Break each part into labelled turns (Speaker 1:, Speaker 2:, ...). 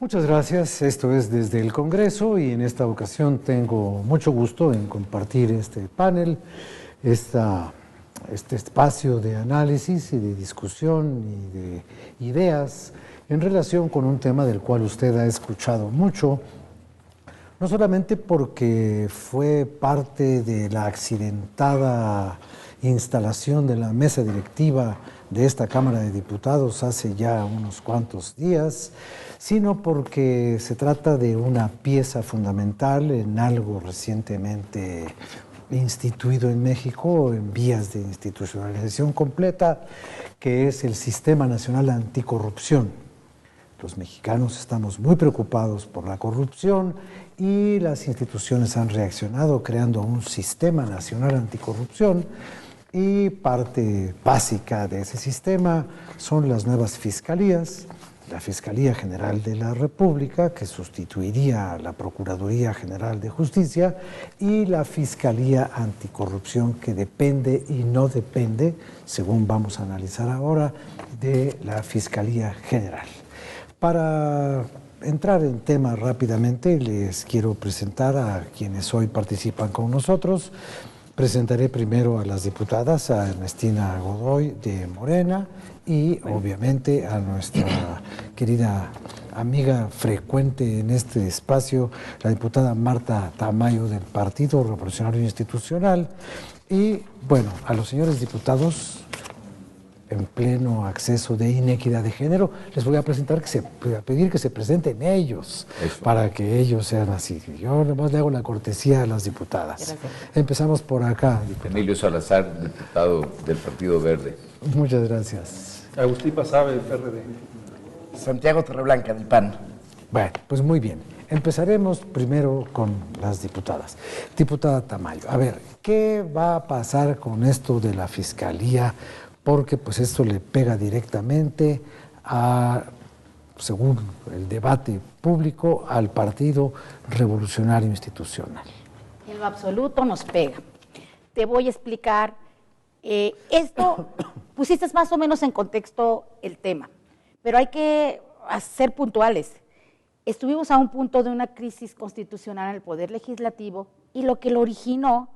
Speaker 1: Muchas gracias. Esto es Desde el Congreso y en esta ocasión tengo mucho gusto en compartir este panel, este espacio de análisis y de discusión y de ideas en relación con un tema del cual usted ha escuchado mucho, no solamente porque fue parte de la accidentada instalación de la mesa directiva de esta Cámara de Diputados hace ya unos cuantos días, sino porque se trata de una pieza fundamental en algo recientemente instituido en México, en vías de institucionalización completa, que es el Sistema Nacional Anticorrupción. Los mexicanos estamos muy preocupados por la corrupción y las instituciones han reaccionado creando un Sistema Nacional Anticorrupción, y parte básica de ese sistema son las nuevas fiscalías, la Fiscalía General de la República, que sustituiría a la Procuraduría General de Justicia, y la Fiscalía Anticorrupción, que depende y no depende, según vamos a analizar ahora, de la Fiscalía General. Para entrar en tema rápidamente, les quiero presentar a quienes hoy participan con nosotros. Presentaré primero a las diputadas, a Ernestina Godoy de Morena y obviamente a nuestra querida amiga frecuente en este espacio, la diputada Marta Tamayo del Partido Revolucionario Institucional. Y bueno, a los señores diputados en pleno acceso de inequidad de género, les voy a pedir que se presenten ellos. Eso. Para que ellos sean así. Yo nomás le hago la cortesía a las diputadas. Gracias. Empezamos por acá.
Speaker 2: Emilio Salazar, diputado del Partido Verde.
Speaker 1: Muchas gracias.
Speaker 3: Agustín Basabe, del PRD.
Speaker 4: Santiago Torreblanca, del PAN.
Speaker 1: Bueno, pues muy bien. Empezaremos primero con las diputadas. Diputada Tamayo, a ver, ¿qué va a pasar con esto de la Fiscalía? Porque pues esto le pega directamente según el debate público, al Partido Revolucionario Institucional.
Speaker 5: En lo absoluto nos pega. Te voy a explicar. Esto, pusiste más o menos en contexto el tema, pero hay que ser puntuales. Estuvimos a un punto de una crisis constitucional en el Poder Legislativo y lo que lo originó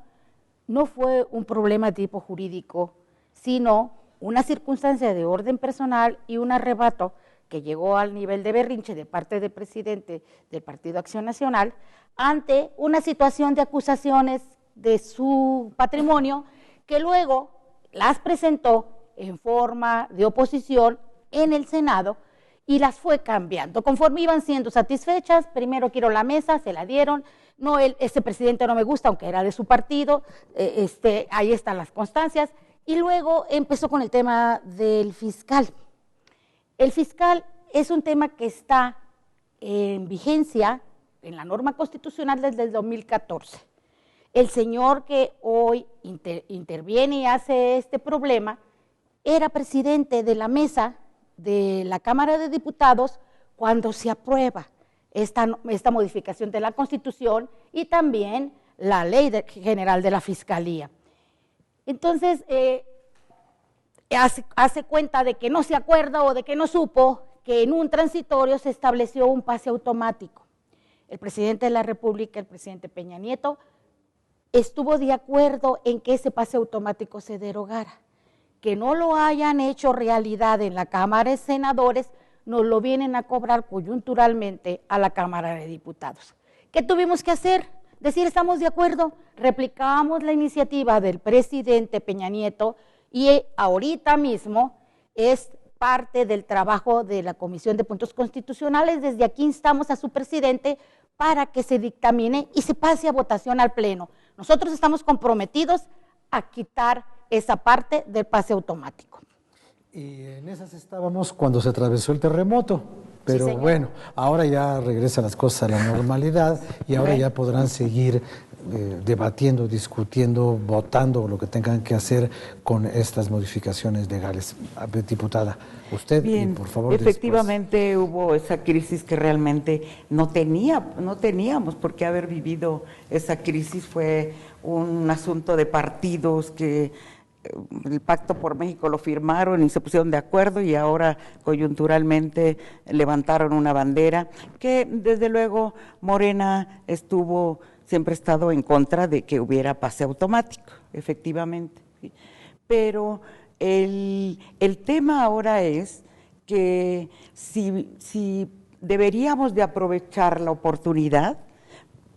Speaker 5: no fue un problema de tipo jurídico, sino una circunstancia de orden personal y un arrebato que llegó al nivel de berrinche de parte del presidente del Partido Acción Nacional ante una situación de acusaciones de su patrimonio que luego las presentó en forma de oposición en el Senado y las fue cambiando. Conforme iban siendo satisfechas, primero quiero la mesa, se la dieron, no, ese presidente no me gusta, aunque era de su partido, ahí están las constancias. Y luego empezó con el tema del fiscal. El fiscal es un tema que está en vigencia en la norma constitucional desde el 2014. El señor que hoy interviene y hace este problema era presidente de la mesa de la Cámara de Diputados cuando se aprueba esta modificación de la Constitución y también la Ley General de la Fiscalía. Entonces, hace cuenta de que no se acuerda o de que no supo que en un transitorio se estableció un pase automático. El presidente de la República, el presidente Peña Nieto, estuvo de acuerdo en que ese pase automático se derogara. Que no lo hayan hecho realidad en la Cámara de Senadores, nos lo vienen a cobrar coyunturalmente a la Cámara de Diputados. ¿Qué tuvimos que hacer? Decir, estamos de acuerdo, replicamos la iniciativa del presidente Peña Nieto y ahorita mismo es parte del trabajo de la Comisión de Puntos Constitucionales. Desde aquí instamos a su presidente para que se dictamine y se pase a votación al Pleno. Nosotros estamos comprometidos a quitar esa parte del pase automático.
Speaker 1: Y en esas estábamos cuando se atravesó el terremoto. Pero
Speaker 5: sí,
Speaker 1: bueno, ahora ya regresan las cosas a la normalidad y ahora ya podrán seguir debatiendo, discutiendo, votando lo que tengan que hacer con estas modificaciones legales. Diputada, usted,
Speaker 6: bien,
Speaker 1: y por favor.
Speaker 6: Efectivamente hubo esa crisis que realmente no teníamos por qué haber vivido esa crisis. Fue un asunto de partidos que el Pacto por México lo firmaron y se pusieron de acuerdo y ahora coyunturalmente levantaron una bandera que desde luego Morena siempre ha estado en contra de que hubiera pase automático, efectivamente, ¿sí? Pero el tema ahora es que si deberíamos de aprovechar la oportunidad,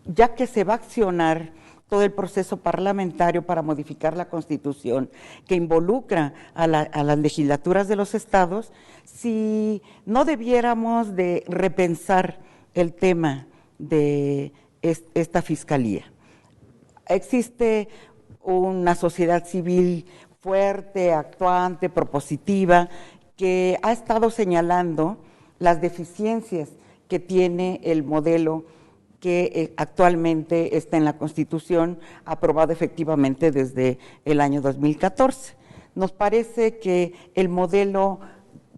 Speaker 6: ya que se va a accionar todo el proceso parlamentario para modificar la Constitución que involucra a las legislaturas de los estados, si no debiéramos de repensar el tema de esta fiscalía. Existe una sociedad civil fuerte, actuante, propositiva, que ha estado señalando las deficiencias que tiene el modelo que actualmente está en la Constitución, aprobado efectivamente desde el año 2014. Nos parece que el modelo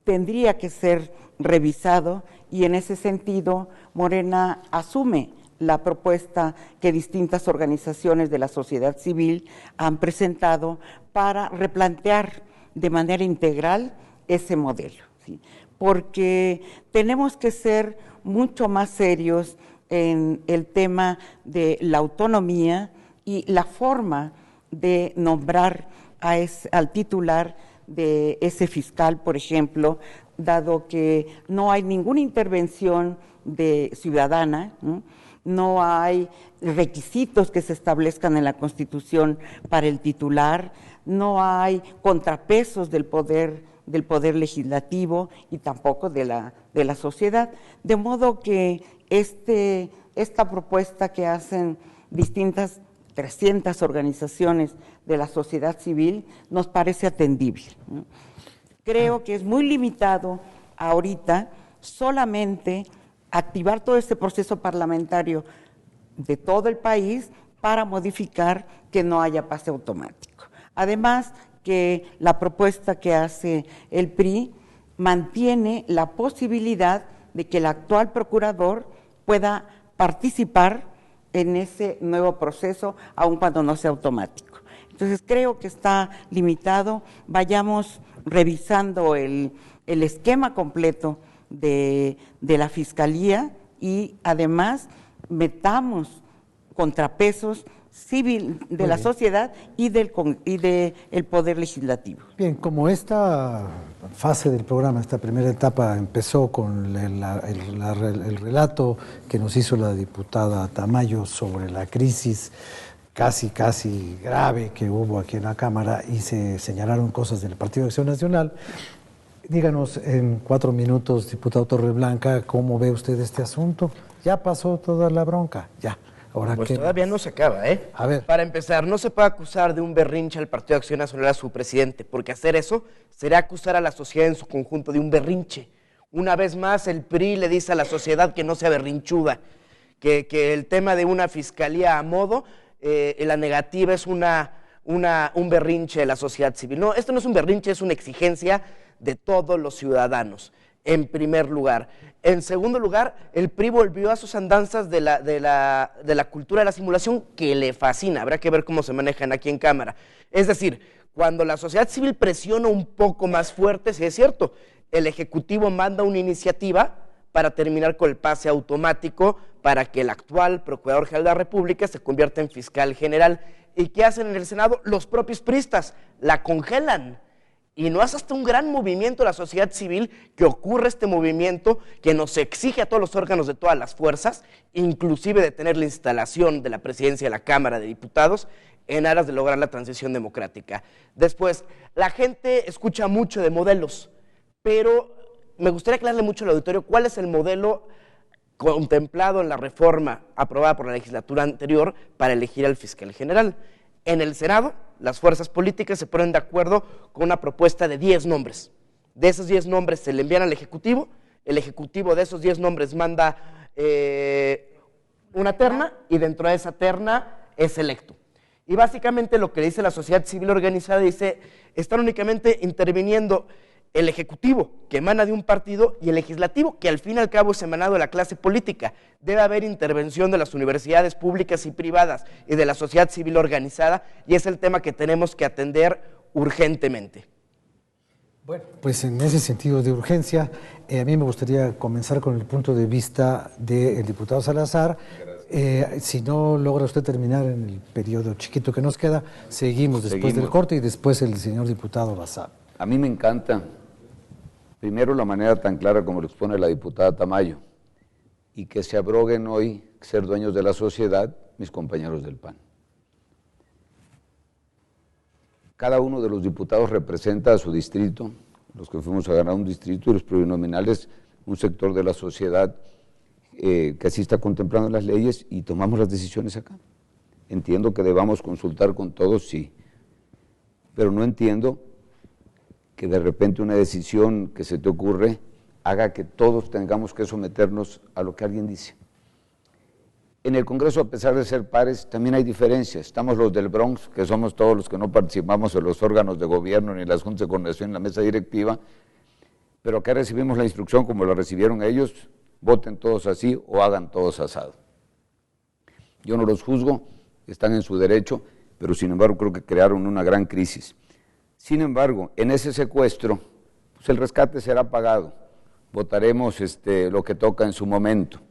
Speaker 6: tendría que ser revisado y en ese sentido Morena asume la propuesta que distintas organizaciones de la sociedad civil han presentado para replantear de manera integral ese modelo, ¿sí? Porque tenemos que ser mucho más serios en el tema de la autonomía y la forma de nombrar al titular de ese fiscal, por ejemplo, dado que no hay ninguna intervención ciudadana, no hay requisitos que se establezcan en la Constitución para el titular, no hay contrapesos del poder legislativo y tampoco de la sociedad, de modo que esta propuesta que hacen distintas 300 organizaciones de la sociedad civil nos parece atendible, ¿no? Creo que es muy limitado ahorita solamente activar todo este proceso parlamentario de todo el país para modificar que no haya pase automático. Además, que la propuesta que hace el PRI mantiene la posibilidad de que el actual procurador pueda participar en ese nuevo proceso, aun cuando no sea automático. Entonces, creo que está limitado. Vayamos revisando el esquema completo de la Fiscalía y además metamos contrapesos civil de la sociedad y del Poder Legislativo.
Speaker 1: Bien, como esta fase del programa, esta primera etapa empezó con el relato que nos hizo la diputada Tamayo sobre la crisis casi grave que hubo aquí en la Cámara y se señalaron cosas del Partido de Acción Nacional. Díganos en 4 minutos, diputado Torreblanca, ¿cómo ve usted este asunto? Ya pasó toda la bronca, ya. Ahora,
Speaker 4: pues
Speaker 1: ¿qué
Speaker 4: todavía
Speaker 1: más?
Speaker 4: No se acaba, ¿eh?
Speaker 1: A ver.
Speaker 4: Para empezar, no se puede acusar de un berrinche al Partido de Acción Nacional a su presidente, porque hacer eso será acusar a la sociedad en su conjunto de un berrinche. Una vez más, el PRI le dice a la sociedad que no sea berrinchuda, que el tema de una fiscalía a modo, la negativa es un berrinche de la sociedad civil. No, esto no es un berrinche, es una exigencia de todos los ciudadanos, en primer lugar. En segundo lugar, el PRI volvió a sus andanzas de la cultura de la simulación que le fascina. Habrá que ver cómo se manejan aquí en Cámara. Es decir, cuando la sociedad civil presiona un poco más fuerte, sí es cierto, el Ejecutivo manda una iniciativa para terminar con el pase automático para que el actual Procurador General de la República se convierta en fiscal general. ¿Y qué hacen en el Senado? Los propios priistas la congelan. Y no es hasta un gran movimiento de la sociedad civil que ocurre este movimiento que nos exige a todos los órganos de todas las fuerzas, inclusive de tener la instalación de la presidencia de la Cámara de Diputados en aras de lograr la transición democrática. Después, la gente escucha mucho de modelos, pero me gustaría aclararle mucho al auditorio cuál es el modelo contemplado en la reforma aprobada por la legislatura anterior para elegir al fiscal general. En el Senado, las fuerzas políticas se ponen de acuerdo con una propuesta de 10 nombres. De esos 10 nombres se le envían al Ejecutivo, el Ejecutivo de esos 10 nombres manda una terna y dentro de esa terna es electo. Y básicamente lo que dice la sociedad civil organizada dice, están únicamente interviniendo el Ejecutivo, que emana de un partido, y el Legislativo, que al fin y al cabo es emanado de la clase política. Debe haber intervención de las universidades públicas y privadas y de la sociedad civil organizada, y es el tema que tenemos que atender urgentemente?
Speaker 1: Bueno, pues en ese sentido de urgencia, a mí me gustaría comenzar con el punto de vista del diputado Salazar. Si no logra usted terminar en el periodo chiquito que nos queda, seguimos después del corte y después el señor diputado Basabe.
Speaker 2: A mí me encanta, primero, la manera tan clara como lo expone la diputada Tamayo, y que se abroguen hoy ser dueños de la sociedad mis compañeros del PAN. Cada uno de los diputados representa a su distrito, los que fuimos a ganar un distrito y los plurinominales, un sector de la sociedad que así está contemplando las leyes y tomamos las decisiones acá. Entiendo que debamos consultar con todos, sí, pero no entiendo que de repente una decisión que se te ocurre haga que todos tengamos que someternos a lo que alguien dice. En el Congreso, a pesar de ser pares, también hay diferencias. Estamos los del Bronx, que somos todos los que no participamos en los órganos de gobierno ni en las juntas de coordinación, en la mesa directiva, pero acá recibimos la instrucción como la recibieron ellos: voten todos así o hagan todos asado. Yo no los juzgo, están en su derecho, pero sin embargo creo que crearon una gran crisis. Sin embargo, en ese secuestro, pues el rescate será pagado. Votaremos lo que toca en su momento.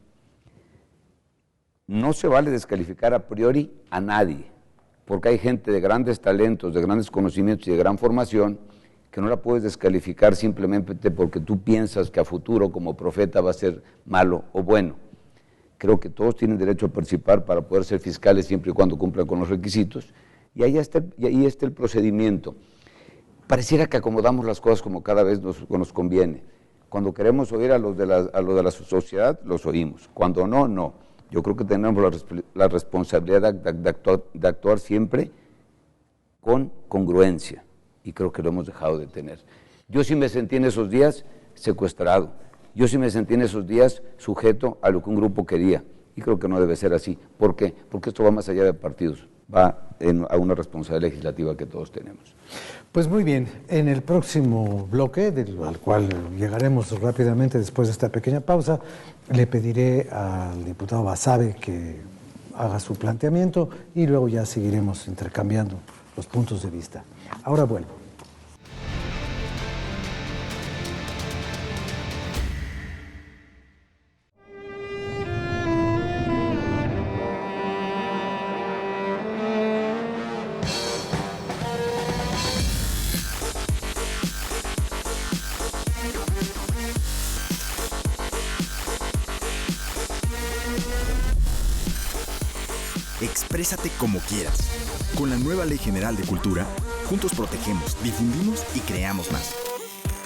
Speaker 2: No se vale descalificar a priori a nadie, porque hay gente de grandes talentos, de grandes conocimientos y de gran formación que no la puedes descalificar simplemente porque tú piensas que a futuro como profeta va a ser malo o bueno. Creo que todos tienen derecho a participar para poder ser fiscales siempre y cuando cumplan con los requisitos, y ahí está el procedimiento. Pareciera que acomodamos las cosas como cada vez nos conviene. Cuando queremos oír a los de la sociedad, los oímos. Cuando no, no. Yo creo que tenemos la responsabilidad de actuar siempre con congruencia, y creo que lo hemos dejado de tener. Yo sí me sentí en esos días secuestrado, yo sí me sentí en esos días sujeto a lo que un grupo quería, y creo que no debe ser así. ¿Por qué? Porque esto va más allá de partidos, va a una responsabilidad legislativa que todos tenemos.
Speaker 1: Pues muy bien, en el próximo bloque, al cual llegaremos rápidamente después de esta pequeña pausa, le pediré al diputado Basabe que haga su planteamiento y luego ya seguiremos intercambiando los puntos de vista. Ahora vuelvo.
Speaker 3: Exprésate como quieras. Con la nueva Ley General de Cultura, juntos protegemos, difundimos y creamos más.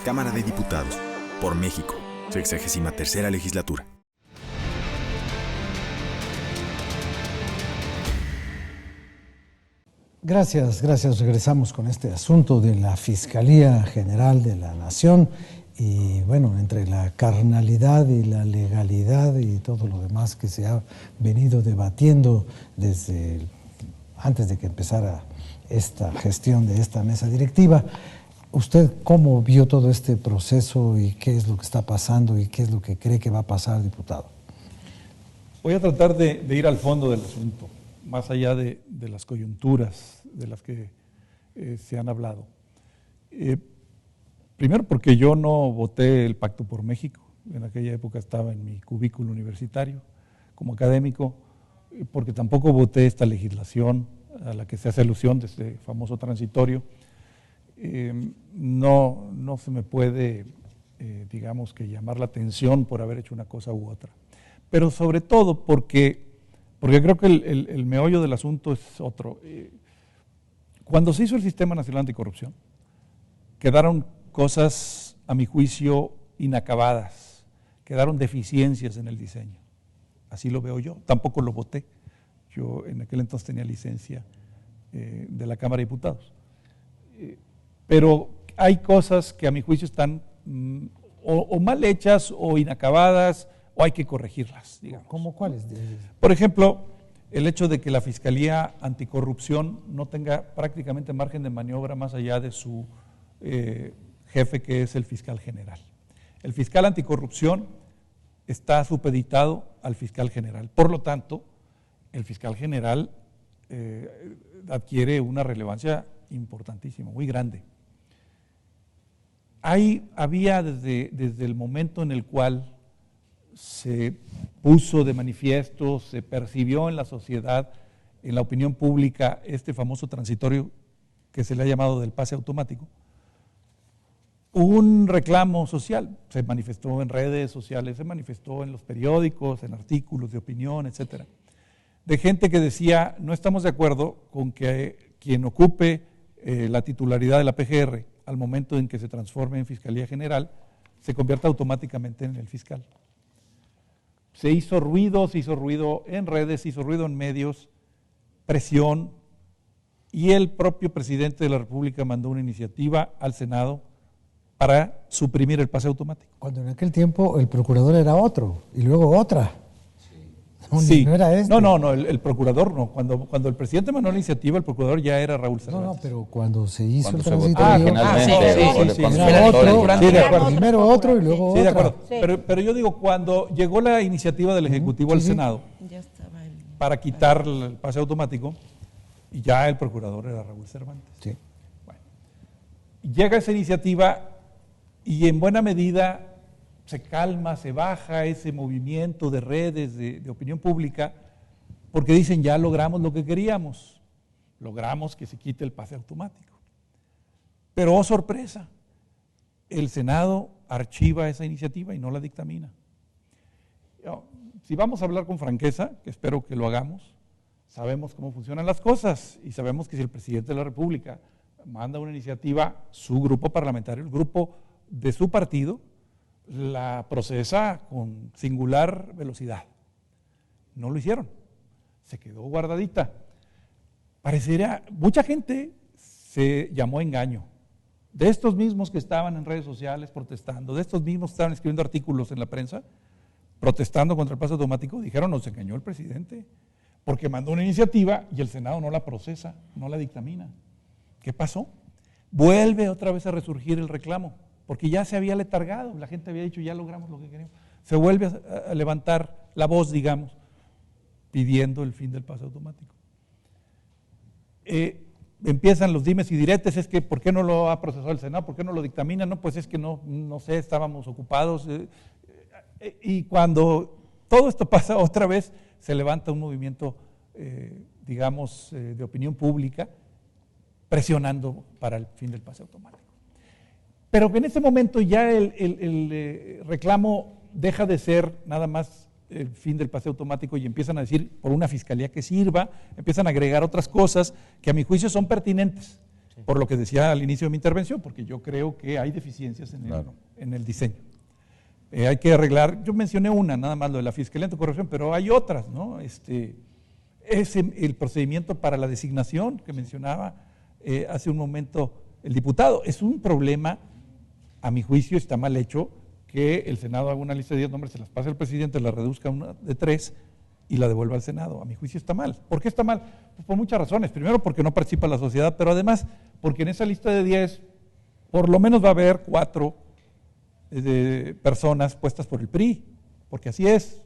Speaker 3: Cámara de Diputados. Por México. 63ª Legislatura.
Speaker 1: Gracias. Regresamos con este asunto de la Fiscalía General de la Nación. Y bueno, entre la carnalidad y la legalidad y todo lo demás que se ha venido debatiendo desde antes de que empezara esta gestión de esta mesa directiva, ¿usted cómo vio todo este proceso y qué es lo que está pasando y qué es lo que cree que va a pasar, diputado?
Speaker 7: Voy a tratar de ir al fondo del asunto, más allá de las coyunturas de las que se han hablado. Primero porque yo no voté el Pacto por México, en aquella época estaba en mi cubículo universitario como académico, porque tampoco voté esta legislación a la que se hace alusión de este famoso transitorio. No se me puede, digamos que llamar la atención por haber hecho una cosa u otra, pero sobre todo porque creo que el meollo del asunto es otro. Cuando se hizo el Sistema Nacional Anticorrupción, quedaron cosas, a mi juicio, inacabadas, quedaron deficiencias en el diseño. Así lo veo yo, tampoco lo voté. Yo en aquel entonces tenía licencia de la Cámara de Diputados. Pero hay cosas que a mi juicio están o mal hechas o inacabadas o hay que corregirlas, digamos.
Speaker 1: ¿Cómo cuáles?
Speaker 7: Por ejemplo, el hecho de que la Fiscalía Anticorrupción no tenga prácticamente margen de maniobra más allá de su jefe, que es el fiscal general. El fiscal anticorrupción está supeditado al fiscal general. Por lo tanto, el fiscal general adquiere una relevancia importantísimo, muy grande. Había desde el momento en el cual se puso de manifiesto, se percibió en la sociedad, en la opinión pública, este famoso transitorio que se le ha llamado del pase automático, un reclamo social. Se manifestó en redes sociales, se manifestó en los periódicos, en artículos de opinión, etcétera, de gente que decía: no estamos de acuerdo con que quien ocupe la titularidad de la PGR al momento en que se transforme en Fiscalía General se convierta automáticamente en el fiscal. Se hizo ruido en redes, se hizo ruido en medios, presión, y el propio presidente de la República mandó una iniciativa al Senado para suprimir el pase automático.
Speaker 1: Cuando en aquel tiempo el procurador era otro y luego otra. No,
Speaker 7: Sí.
Speaker 1: no era este.
Speaker 7: No, el procurador no. Cuando el presidente mandó la iniciativa, el procurador ya era Raúl Cervantes.
Speaker 1: No, pero cuando se hizo
Speaker 2: Cuando
Speaker 1: el
Speaker 2: se votó
Speaker 1: transitorio,
Speaker 2: originalmente,
Speaker 7: sí,
Speaker 2: cuando
Speaker 7: sí,
Speaker 1: era
Speaker 2: se
Speaker 1: otro,
Speaker 2: votó
Speaker 7: Sí, de acuerdo.
Speaker 1: primero otro y luego
Speaker 7: Sí, de
Speaker 1: otra.
Speaker 7: acuerdo.
Speaker 5: Sí.
Speaker 7: Pero yo digo, cuando llegó la iniciativa del Ejecutivo al Senado para quitar el pase automático, y ya el procurador era Raúl Cervantes.
Speaker 1: Sí.
Speaker 7: Bueno, llega esa iniciativa y en buena medida se calma, se baja ese movimiento de redes, de opinión pública, porque dicen: ya logramos lo que queríamos, logramos que se quite el pase automático. Pero, oh sorpresa, el Senado archiva esa iniciativa y no la dictamina. Si vamos a hablar con franqueza, que espero que lo hagamos, sabemos cómo funcionan las cosas y sabemos que si el presidente de la República manda una iniciativa, su grupo parlamentario, el grupo de su partido, la procesa con singular velocidad. No lo hicieron, se quedó guardadita. Pareciera, mucha gente se llamó engaño. De estos mismos que estaban en redes sociales protestando, de estos mismos que estaban escribiendo artículos en la prensa, protestando contra el pase automático, dijeron: nos engañó el presidente, porque mandó una iniciativa y el Senado no la procesa, no la dictamina. ¿Qué pasó? Vuelve otra vez a resurgir el reclamo, porque ya se había letargado, la gente había dicho: ya logramos lo que queríamos. Se vuelve a levantar la voz, digamos, pidiendo el fin del pase automático. Empiezan los dimes y diretes: es que ¿por qué no lo ha procesado el Senado? ¿Por qué no lo dictamina? No, pues es que no sé, estábamos ocupados. Y cuando todo esto pasa otra vez, se levanta un movimiento, digamos, de opinión pública, presionando para el fin del pase automático. Pero en ese momento ya el reclamo deja de ser nada más el fin del pase automático y empiezan a decir: por una fiscalía que sirva, empiezan a agregar otras cosas que a mi juicio son pertinentes, sí, por lo que decía al inicio de mi intervención, porque yo creo que hay deficiencias en el diseño. Hay que arreglar, yo mencioné una, nada más, lo de la fiscalía anticorrupción, pero hay otras, ¿no? Es el procedimiento para la designación que mencionaba hace un momento el diputado. Es un problema, a mi juicio está mal hecho, que el Senado haga una lista de 10 nombres, se las pase al presidente, la reduzca a una de 3 y la devuelva al Senado. A mi juicio está mal. ¿Por qué está mal? Pues por muchas razones. Primero, porque no participa la sociedad, pero además porque en esa lista de 10 por lo menos va a haber 4 personas puestas por el PRI, porque así es,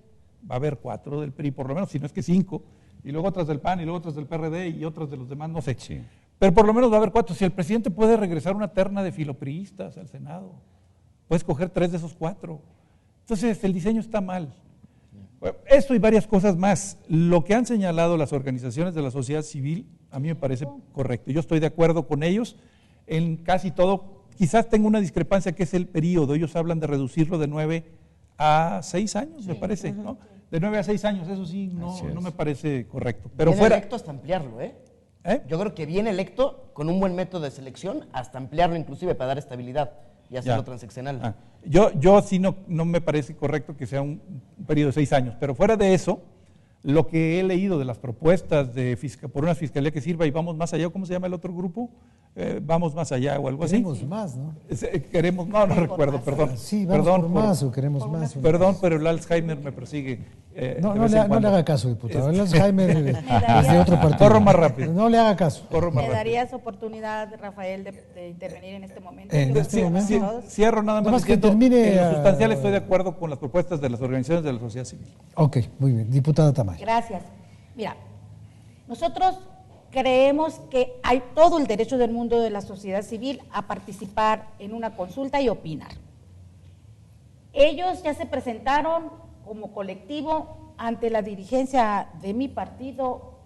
Speaker 7: va a haber 4 del PRI por lo menos, si no es que 5, y luego otras del PAN, y luego otras del PRD, y otras de los demás, no sé. Sí. Pero por lo menos va a haber 4. Si el presidente puede regresar una terna de filopriistas al Senado, puede escoger 3 de esos 4. Entonces el diseño está mal. Bueno, esto y varias cosas más. Lo que han señalado las organizaciones de la sociedad civil a mí me parece correcto. Yo estoy de acuerdo con ellos en casi todo. Quizás tengo una discrepancia, que es el periodo. Ellos hablan de reducirlo de 9 a 6 años, me parece, ¿no? De 9 a 6 años, eso sí, no me parece correcto. Pero
Speaker 4: viene
Speaker 7: fuera
Speaker 4: electo hasta ampliarlo, ¿eh? Yo creo que viene electo con un buen método de selección hasta ampliarlo inclusive para dar estabilidad y hacerlo transeccional.
Speaker 7: Yo sí no me parece correcto que sea un periodo de 6 años, pero fuera de eso, lo que he leído de las propuestas por una fiscalía que sirva y vamos más allá, ¿cómo se llama el otro grupo? Vamos más allá o algo así.
Speaker 1: Queremos más, ¿no?
Speaker 7: Queremos, no recuerdo, perdón.
Speaker 1: Sí, vamos
Speaker 7: perdón
Speaker 1: por más o queremos más.
Speaker 7: Perdón, pero el Alzheimer me persigue.
Speaker 1: No le haga caso, diputado. El Alzheimer es de otro partido.
Speaker 7: Corro más rápido.
Speaker 1: No le haga caso.
Speaker 5: ¿Me darías oportunidad, Rafael, de intervenir en este momento?
Speaker 1: En este momento.
Speaker 7: Cierro nada más
Speaker 1: que termine.
Speaker 7: En lo sustancial estoy de acuerdo con las propuestas de las organizaciones de la sociedad civil.
Speaker 1: Ok, muy bien. Diputada Tamayo.
Speaker 5: Gracias. Mira, nosotros creemos que hay todo el derecho del mundo de la sociedad civil a participar en una consulta y opinar. Ellos ya se presentaron como colectivo ante la dirigencia de mi partido,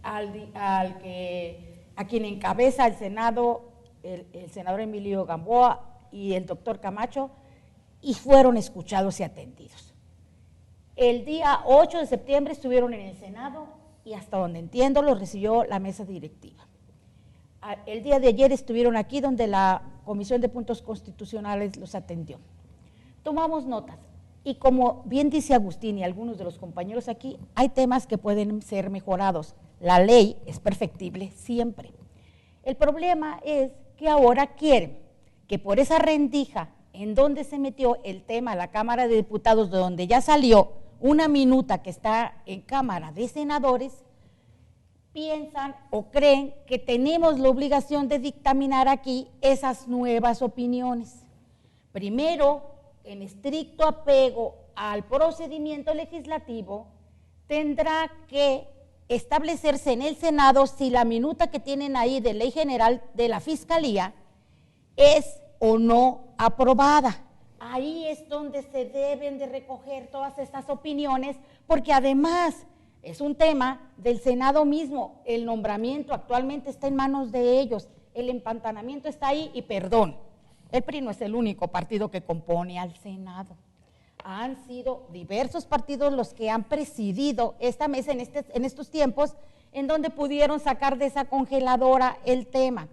Speaker 5: a quien encabeza el Senado, el senador Emilio Gamboa y el doctor Camacho, y fueron escuchados y atendidos. El día 8 de septiembre estuvieron en el Senado y hasta donde entiendo los recibió la mesa directiva. El día de ayer estuvieron aquí donde la Comisión de Puntos Constitucionales los atendió. Tomamos notas y como bien dice Agustín y algunos de los compañeros aquí, hay temas que pueden ser mejorados. La ley es perfectible siempre. El problema es que ahora quieren que por esa rendija en donde se metió el tema a la Cámara de Diputados, de donde ya salió una minuta que está en Cámara de Senadores, piensan o creen que tenemos la obligación de dictaminar aquí esas nuevas opiniones. Primero, en estricto apego al procedimiento legislativo, tendrá que establecerse en el Senado si la minuta que tienen ahí de Ley General de la Fiscalía es o no aprobada. Ahí es donde se deben de recoger todas estas opiniones, porque además es un tema del Senado mismo. El nombramiento actualmente está en manos de ellos, el empantanamiento está ahí y perdón, el PRI no es el único partido que compone al Senado. Han sido diversos partidos los que han presidido esta mesa en estos tiempos, en donde pudieron sacar de esa congeladora el tema.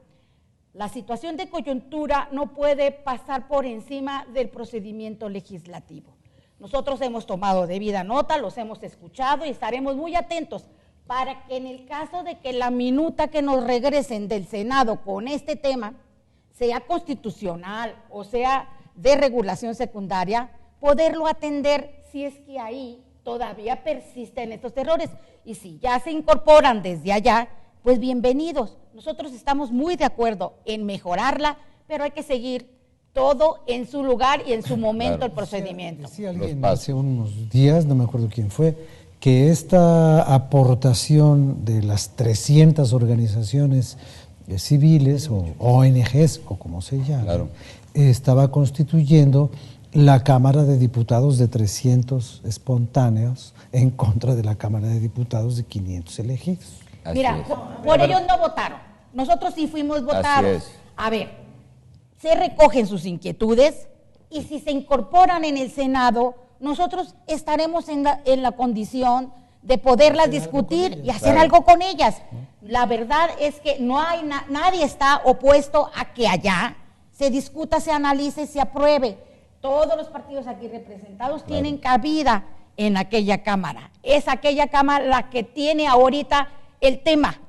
Speaker 5: La situación de coyuntura no puede pasar por encima del procedimiento legislativo. Nosotros hemos tomado debida nota, los hemos escuchado y estaremos muy atentos para que en el caso de que la minuta que nos regresen del Senado con este tema sea constitucional o sea de regulación secundaria, poderlo atender si es que ahí todavía persisten estos errores. Y si ya se incorporan desde allá, pues bienvenidos. Nosotros estamos muy de acuerdo en mejorarla, pero hay que seguir todo en su lugar y en su momento, claro, el procedimiento.
Speaker 1: Decía alguien hace unos días, no me acuerdo quién fue, que esta aportación de las 300 organizaciones civiles o ONGs, o como se llama, claro, estaba constituyendo la Cámara de Diputados de 300 espontáneos en contra de la Cámara de Diputados de 500 elegidos.
Speaker 5: Así Mira, por ellos no votaron, nosotros sí fuimos votados. A ver, se recogen sus inquietudes y si se incorporan en el Senado, nosotros estaremos en la condición de poderlas discutir y hacer algo con ellas. La verdad es que no hay nadie está opuesto a que allá se discuta, se analice, se apruebe. Todos los partidos aquí representados tienen cabida en aquella Cámara. Es aquella Cámara la que tiene ahorita el tema,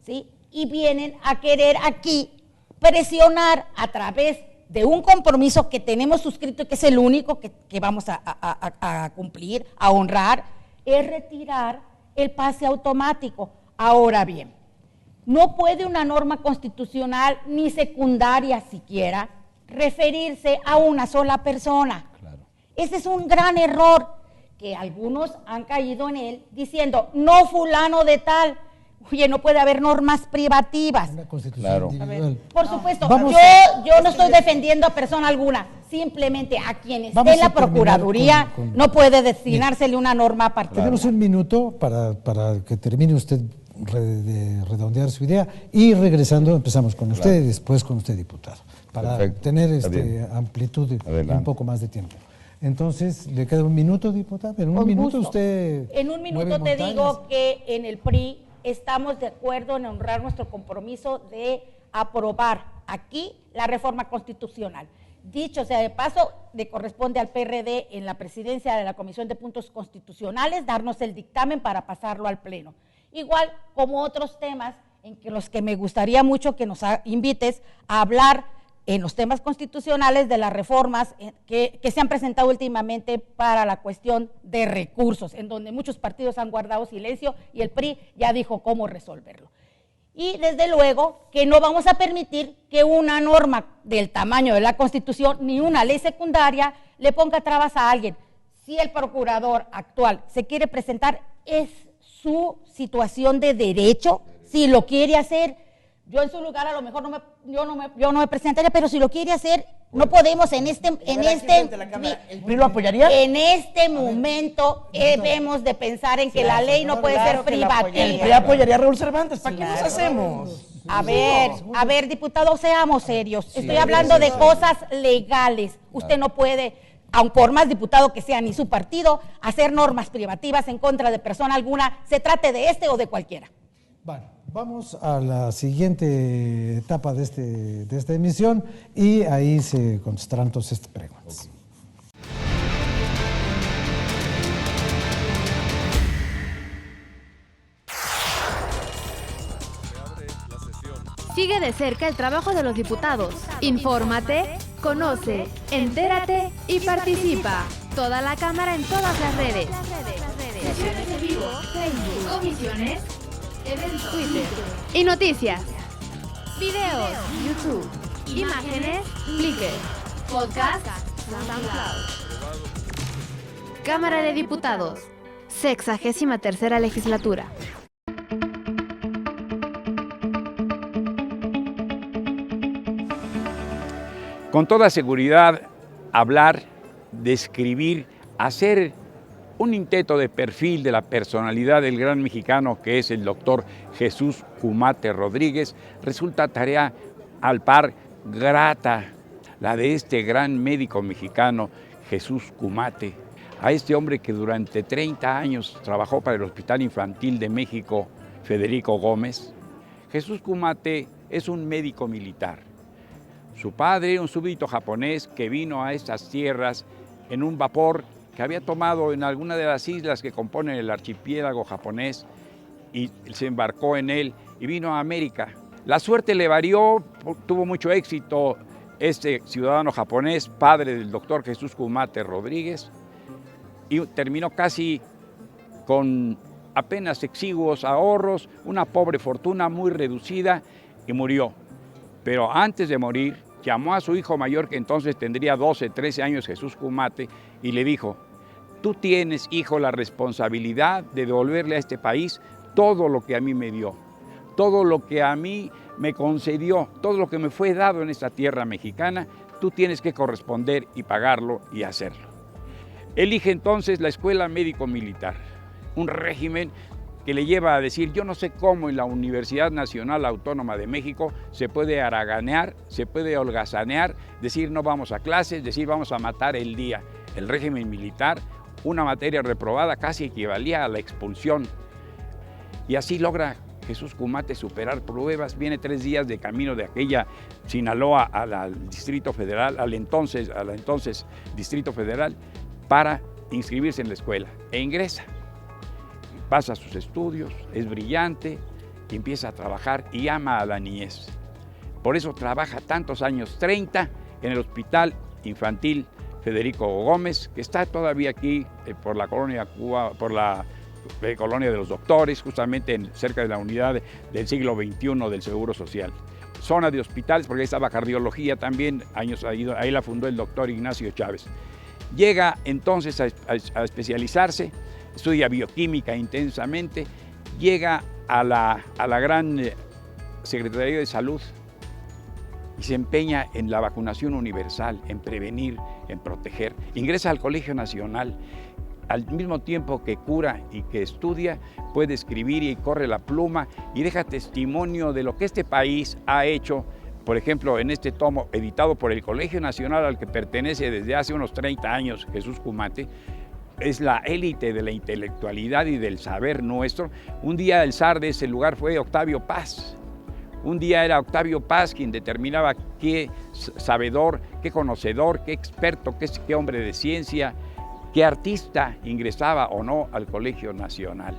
Speaker 5: ¿sí? Y vienen a querer aquí presionar a través de un compromiso que tenemos suscrito y que es el único que vamos a cumplir, a honrar, es retirar el pase automático. Ahora bien, no puede una norma constitucional ni secundaria siquiera referirse a una sola persona. Claro. Ese es un gran error que algunos han caído en él diciendo, no fulano de tal. Oye, no puede haber normas privativas.
Speaker 1: Una constitución
Speaker 2: claro.
Speaker 1: individual.
Speaker 5: Por supuesto, yo no estoy defendiendo a persona alguna, simplemente a quien esté en la Procuraduría no puede destinársele una norma particular.
Speaker 1: Tenemos un minuto para que termine usted de redondear su idea y regresando empezamos con usted y después con usted, diputado, para tener amplitud y un poco más de tiempo. Entonces, ¿le queda un minuto, diputado? En un minuto usted...
Speaker 5: En un minuto te digo que en el PRI estamos de acuerdo en honrar nuestro compromiso de aprobar aquí la reforma constitucional. Dicho sea de paso, le corresponde al PRD en la presidencia de la Comisión de Puntos Constitucionales darnos el dictamen para pasarlo al Pleno. Igual como otros temas en los que me gustaría mucho que nos invites a hablar en los temas constitucionales de las reformas que se han presentado últimamente para la cuestión de recursos, en donde muchos partidos han guardado silencio y el PRI ya dijo cómo resolverlo. Y desde luego que no vamos a permitir que una norma del tamaño de la Constitución ni una ley secundaria le ponga trabas a alguien. Si el procurador actual se quiere presentar, es su situación de derecho, Si lo quiere hacer, yo en su lugar a lo mejor yo no me presentaría, pero si lo quiere hacer, no podemos
Speaker 4: ¿El PRI lo apoyaría?
Speaker 5: En este momento debemos de pensar en que la ley no puede ser privativa.
Speaker 4: El PRI apoyaría a Raúl Cervantes. ¿Para qué nos hacemos?
Speaker 5: A ver, diputado, seamos serios. Estoy hablando de cosas legales. Usted no puede, aun por más diputado que sea ni su partido, hacer normas privativas en contra de persona alguna, se trate de este o de cualquiera.
Speaker 1: Bueno, vamos a la siguiente etapa de esta emisión y ahí se contestarán todas estas preguntas.
Speaker 8: Sigue de cerca el trabajo de los diputados. Infórmate, conoce, entérate y participa. Toda la Cámara en todas las redes. Sesiones en vivo, Facebook, comisiones, eventos, Twitter y noticias. Videos, YouTube, imágenes, Flickr, podcast, SoundCloud. Cámara de Diputados, 63ª legislatura.
Speaker 9: Con toda seguridad, hablar, describir, hacer un intento de perfil de la personalidad del gran mexicano que es el doctor Jesús Kumate Rodríguez resulta tarea al par grata, la de este gran médico mexicano Jesús Kumate, a este hombre que durante 30 años trabajó para el Hospital Infantil de México Federico Gómez. Jesús Kumate es un médico militar. Su padre, un súbdito japonés que vino a estas tierras en un vapor que había tomado en alguna de las islas que componen el archipiélago japonés y se embarcó en él y vino a América. La suerte le varió, tuvo mucho éxito este ciudadano japonés, padre del doctor Jesús Kumate Rodríguez, y terminó casi con apenas exiguos ahorros, una pobre fortuna muy reducida y murió. Pero antes de morir, llamó a su hijo mayor, que entonces tendría 12, 13 años, Jesús Kumate, y le dijo: tú tienes, hijo, la responsabilidad de devolverle a este país todo lo que a mí me dio, todo lo que a mí me concedió, todo lo que me fue dado en esta tierra mexicana, tú tienes que corresponder y pagarlo y hacerlo. Elige entonces la Escuela Médico Militar, un régimen que le lleva a decir: yo no sé cómo en la Universidad Nacional Autónoma de México se puede haraganear, se puede holgazanear, decir no vamos a clases, decir vamos a matar el día. El régimen militar, una materia reprobada, casi equivalía a la expulsión. Y así logra Jesús Kumate superar pruebas. Viene 3 días de camino de aquella Sinaloa al Distrito Federal, al entonces Distrito Federal, para inscribirse en la escuela e ingresa. Pasa sus estudios, es brillante, empieza a trabajar y ama a la niñez. Por eso trabaja tantos años, 30, en el Hospital Infantil Federico Gómez, que está todavía aquí por la colonia Cuba, por la colonia de los doctores, justamente cerca de la unidad del siglo XXI del Seguro Social. Zona de hospitales, porque ahí estaba cardiología también, ahí la fundó el doctor Ignacio Chávez. Llega entonces a especializarse, estudia bioquímica intensamente, llega a la gran Secretaría de Salud y se empeña en la vacunación universal, en prevenir, en proteger. Ingresa al Colegio Nacional, al mismo tiempo que cura y que estudia, puede escribir y corre la pluma y deja testimonio de lo que este país ha hecho. Por ejemplo, en este tomo editado por el Colegio Nacional al que pertenece desde hace unos 30 años Jesús Kumate, es la élite de la intelectualidad y del saber nuestro. Un día el zar de ese lugar fue Octavio Paz. Un día era Octavio Paz quien determinaba qué sabedor, qué conocedor, qué experto, qué hombre de ciencia, qué artista ingresaba o no al Colegio Nacional.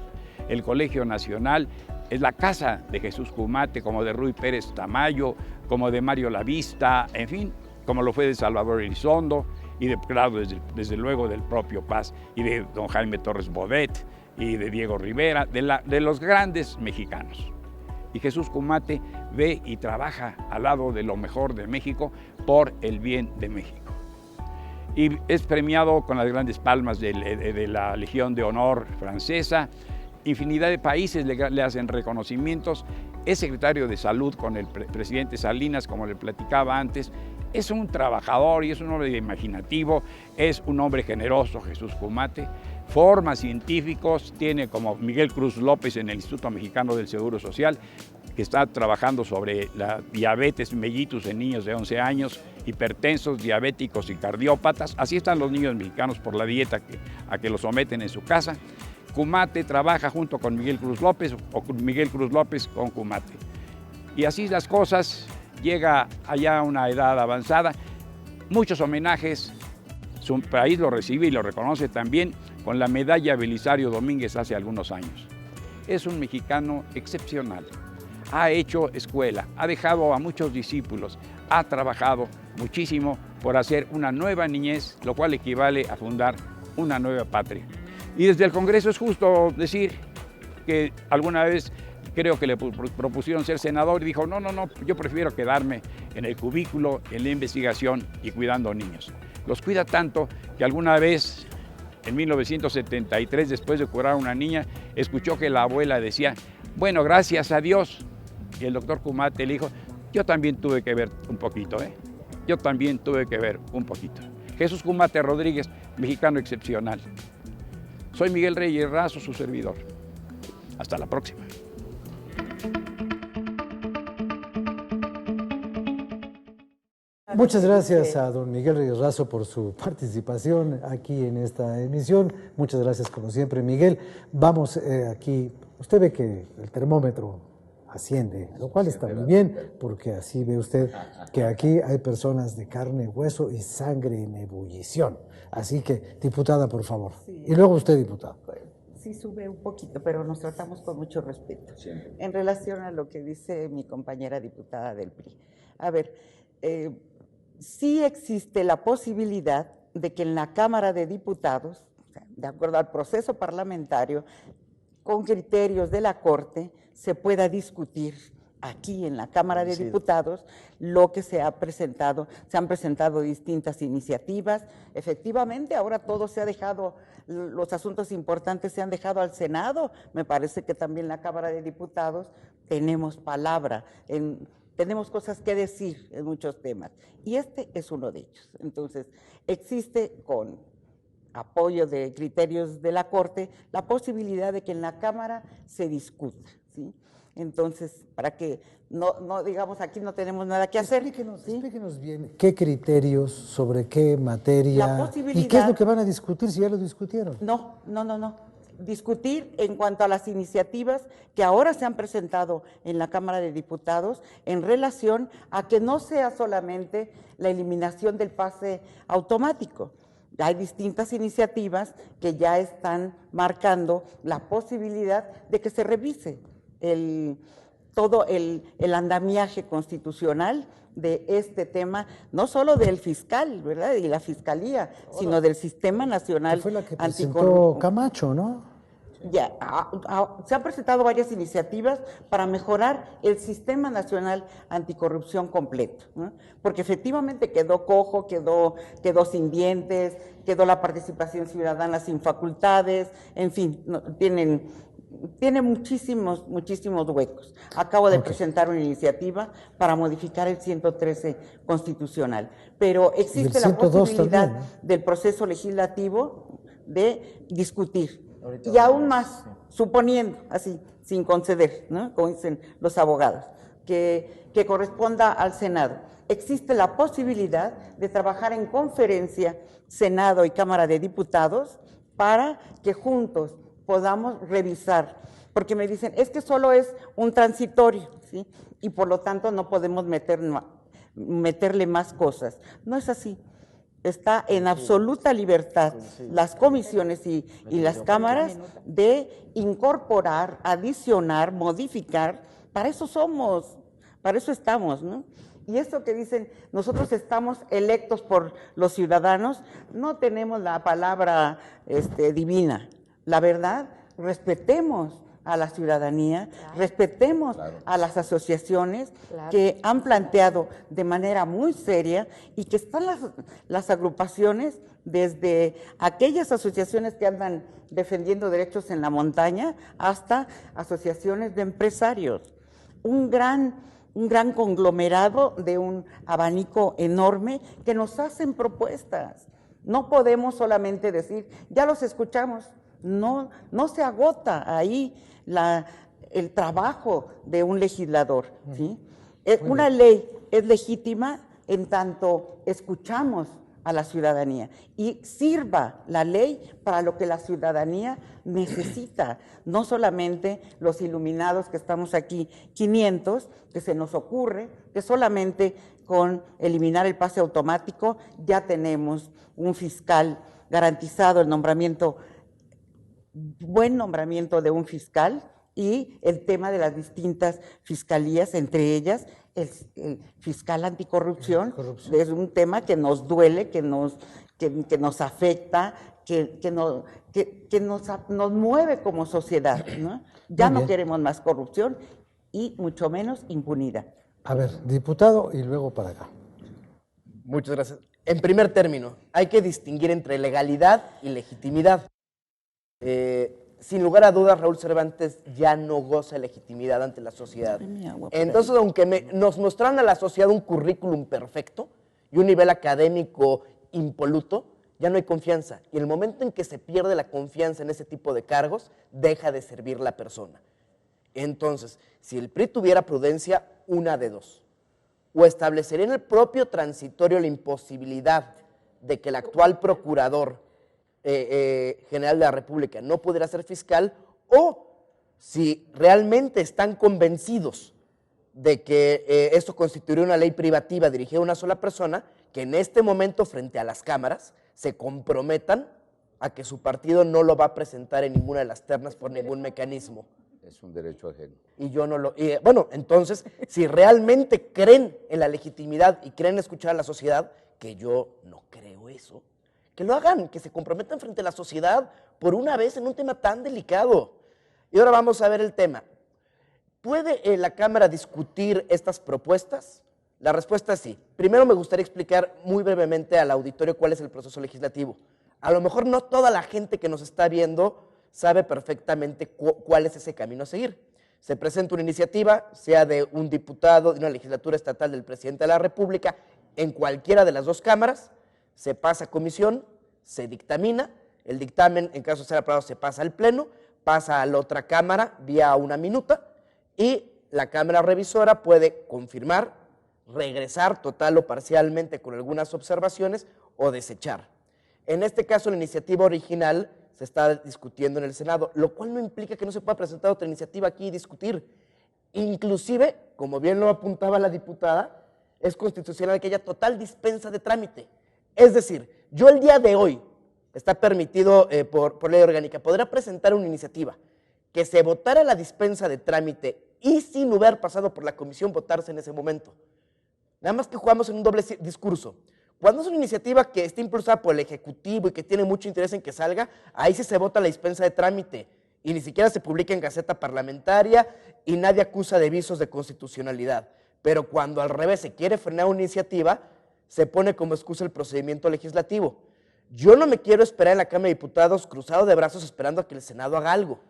Speaker 9: El Colegio Nacional es la casa de Jesús Kumate, como de Ruy Pérez Tamayo, como de Mario Lavista, en fin, como lo fue de Salvador Elizondo y claro, desde luego del propio Paz y de don Jaime Torres Bodet y de Diego Rivera, de los grandes mexicanos. Y Jesús Kumate ve y trabaja al lado de lo mejor de México por el bien de México. Y es premiado con las grandes palmas de la Legión de Honor francesa, infinidad de países le hacen reconocimientos, es secretario de Salud con el presidente Salinas, como le platicaba antes. Es un trabajador y es un hombre imaginativo, es un hombre generoso, Jesús Cumate. Forma científicos, tiene como Miguel Cruz López en el Instituto Mexicano del Seguro Social, que está trabajando sobre la diabetes mellitus en niños de 11 años, hipertensos, diabéticos y cardiópatas. Así están los niños mexicanos por la dieta a que los someten en su casa. Cumate trabaja junto con Miguel Cruz López o Miguel Cruz López con Cumate. Y así las cosas, llega allá a una edad avanzada, muchos homenajes, su país lo recibe y lo reconoce también con la medalla Belisario Domínguez hace algunos años. Es un mexicano excepcional, ha hecho escuela, ha dejado a muchos discípulos, ha trabajado muchísimo por hacer una nueva niñez, lo cual equivale a fundar una nueva patria. Y desde el Congreso es justo decir que alguna vez creo que le propusieron ser senador y dijo, no, yo prefiero quedarme en el cubículo, en la investigación y cuidando niños. Los cuida tanto que alguna vez, en 1973, después de curar a una niña, escuchó que la abuela decía, bueno, gracias a Dios. Y el doctor Cumate le dijo, yo también tuve que ver un poquito, Yo también tuve que ver un poquito. Jesús Cumate Rodríguez, mexicano excepcional. Soy Miguel Reyes Razo, su servidor. Hasta la próxima.
Speaker 1: Muchas gracias a don Miguel Reyes Razo por su participación aquí en esta emisión. Muchas gracias como siempre, Miguel. Vamos aquí, usted ve que el termómetro asciende, lo cual está muy bien, porque así ve usted que aquí hay personas de carne, hueso y sangre en ebullición. Así que, diputada, por favor. Sí. Y luego usted, diputado.
Speaker 6: Sí sube un poquito, pero nos tratamos con mucho respeto. Sí. En relación a lo que dice mi compañera diputada del PRI. A ver, sí existe la posibilidad de que en la Cámara de Diputados, de acuerdo al proceso parlamentario, con criterios de la Corte, se pueda discutir aquí en la Cámara de Diputados lo que se ha presentado. Se han presentado distintas iniciativas. Efectivamente, ahora todo se ha dejado, los asuntos importantes se han dejado al Senado. Me parece que también la Cámara de Diputados tenemos palabra, tenemos cosas que decir en muchos temas. Y este es uno de ellos. Entonces, existe con apoyo de criterios de la Corte la posibilidad de que en la Cámara se discuta, ¿sí? Entonces, para que no digamos aquí no tenemos nada que hacer.
Speaker 1: Explíquenos bien qué criterios, sobre qué materia y qué es lo que van a discutir si ya lo discutieron.
Speaker 6: No. Discutir en cuanto a las iniciativas que ahora se han presentado en la Cámara de Diputados en relación a que no sea solamente la eliminación del pase automático. Hay distintas iniciativas que ya están marcando la posibilidad de que se revise todo el andamiaje constitucional de este tema, no solo del fiscal, ¿verdad?, y la fiscalía, sino del Sistema Nacional
Speaker 1: Anticorrupción. Fue la que presentó Camacho, ¿no?
Speaker 6: Ya, se han presentado varias iniciativas para mejorar el Sistema Nacional Anticorrupción completo, ¿no? Porque efectivamente quedó cojo, quedó sin dientes, quedó la participación ciudadana sin facultades, en fin, tiene muchísimos huecos. Acabo de presentar una iniciativa para modificar el 113 constitucional, pero existe la posibilidad del proceso legislativo de discutir. Y aún más, suponiendo, así, sin conceder, ¿no?, como dicen los abogados, que corresponda al Senado. Existe la posibilidad de trabajar en conferencia, Senado y Cámara de Diputados, para que juntos podamos revisar, porque me dicen, es que solo es un transitorio, ¿sí?, y por lo tanto no podemos meterle más cosas. No es así. Está en absoluta libertad las comisiones y las cámaras de incorporar, adicionar, modificar. Para eso somos, para eso estamos, ¿no? Y esto que dicen, nosotros estamos electos por los ciudadanos, no tenemos la palabra divina. La verdad, respetemos a la ciudadanía, respetemos a las asociaciones
Speaker 5: Claro.
Speaker 6: que han planteado de manera muy seria y que están las agrupaciones, desde aquellas asociaciones que andan defendiendo derechos en la montaña hasta asociaciones de empresarios. Un gran conglomerado de un abanico enorme que nos hacen propuestas. No podemos solamente decir, ya los escuchamos. No se agota ahí el trabajo de un legislador, ¿sí? Una ley es legítima en tanto escuchamos a la ciudadanía y sirva la ley para lo que la ciudadanía necesita, no solamente los iluminados que estamos aquí, 500, que se nos ocurre que solamente con eliminar el pase automático ya tenemos un fiscal garantizado, el nombramiento, buen nombramiento de un fiscal, y el tema de las distintas fiscalías, entre ellas el fiscal anticorrupción, es un tema que nos duele, que nos afecta, que nos mueve como sociedad, ¿no? Ya no queremos más corrupción y mucho menos impunidad.
Speaker 1: A ver, diputado, y luego para acá.
Speaker 4: Muchas gracias. En primer término, hay que distinguir entre legalidad y legitimidad. Sin lugar a dudas, Raúl Cervantes ya no goza de legitimidad ante la sociedad. Entonces, aunque nos mostraran a la sociedad un currículum perfecto y un nivel académico impoluto, ya no hay confianza. Y en el momento en que se pierde la confianza en ese tipo de cargos, deja de servir la persona. Entonces, si el PRI tuviera prudencia, una de dos. O establecería en el propio transitorio la imposibilidad de que el actual procurador general de la República no pudiera ser fiscal, o si realmente están convencidos de que esto constituiría una ley privativa dirigida a una sola persona, que en este momento frente a las cámaras se comprometan a que su partido no lo va a presentar en ninguna de las ternas por ningún mecanismo.
Speaker 2: Es un derecho ajeno.
Speaker 4: Y yo no lo... bueno, entonces, si realmente creen en la legitimidad y creen escuchar a la sociedad, que yo no creo eso, que lo hagan, que se comprometan frente a la sociedad por una vez en un tema tan delicado. Y ahora vamos a ver el tema. ¿Puede la Cámara discutir estas propuestas? La respuesta es sí. Primero me gustaría explicar muy brevemente al auditorio cuál es el proceso legislativo. A lo mejor no toda la gente que nos está viendo sabe perfectamente cuál es ese camino a seguir. Se presenta una iniciativa, sea de un diputado de una legislatura estatal del presidente de la República, en cualquiera de las dos cámaras, se pasa a comisión, se dictamina, el dictamen, en caso de ser aprobado, se pasa al pleno, pasa a la otra cámara vía una minuta, y la cámara revisora puede confirmar, regresar total o parcialmente con algunas observaciones o desechar. En este caso, la iniciativa original se está discutiendo en el Senado, lo cual no implica que no se pueda presentar otra iniciativa aquí y discutir. Inclusive, como bien lo apuntaba la diputada, es constitucional que haya total dispensa de trámite. Es decir, yo el día de hoy, está permitido por ley orgánica, podrá presentar una iniciativa que se votara la dispensa de trámite y sin haber pasado por la comisión votarse en ese momento. Nada más que jugamos en un doble discurso. Cuando es una iniciativa que está impulsada por el Ejecutivo y que tiene mucho interés en que salga, ahí sí se vota la dispensa de trámite y ni siquiera se publica en Gaceta Parlamentaria y nadie acusa de visos de constitucionalidad. Pero cuando al revés se quiere frenar una iniciativa, se pone como excusa el procedimiento legislativo. Yo no me quiero esperar en la Cámara de Diputados cruzado de brazos esperando a que el Senado haga algo,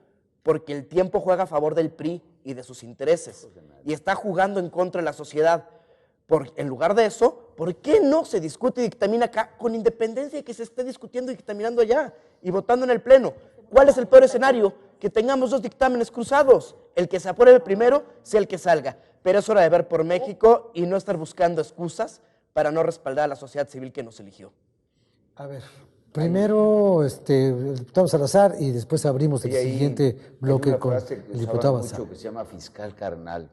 Speaker 4: porque el tiempo juega a favor del PRI y de sus intereses y está jugando en contra de la sociedad. En lugar de eso, ¿por qué no se discute y dictamina acá con independencia de que se esté discutiendo y dictaminando allá y votando en el Pleno? ¿Cuál es el peor escenario? Que tengamos dos dictámenes cruzados. El que se apruebe primero sea el que salga. Pero es hora de ver por México y no estar buscando excusas para no respaldar a la sociedad civil que nos eligió.
Speaker 1: A ver, primero el diputado Salazar y después abrimos el siguiente bloque con el diputado Salazar.
Speaker 2: Que se llama fiscal carnal.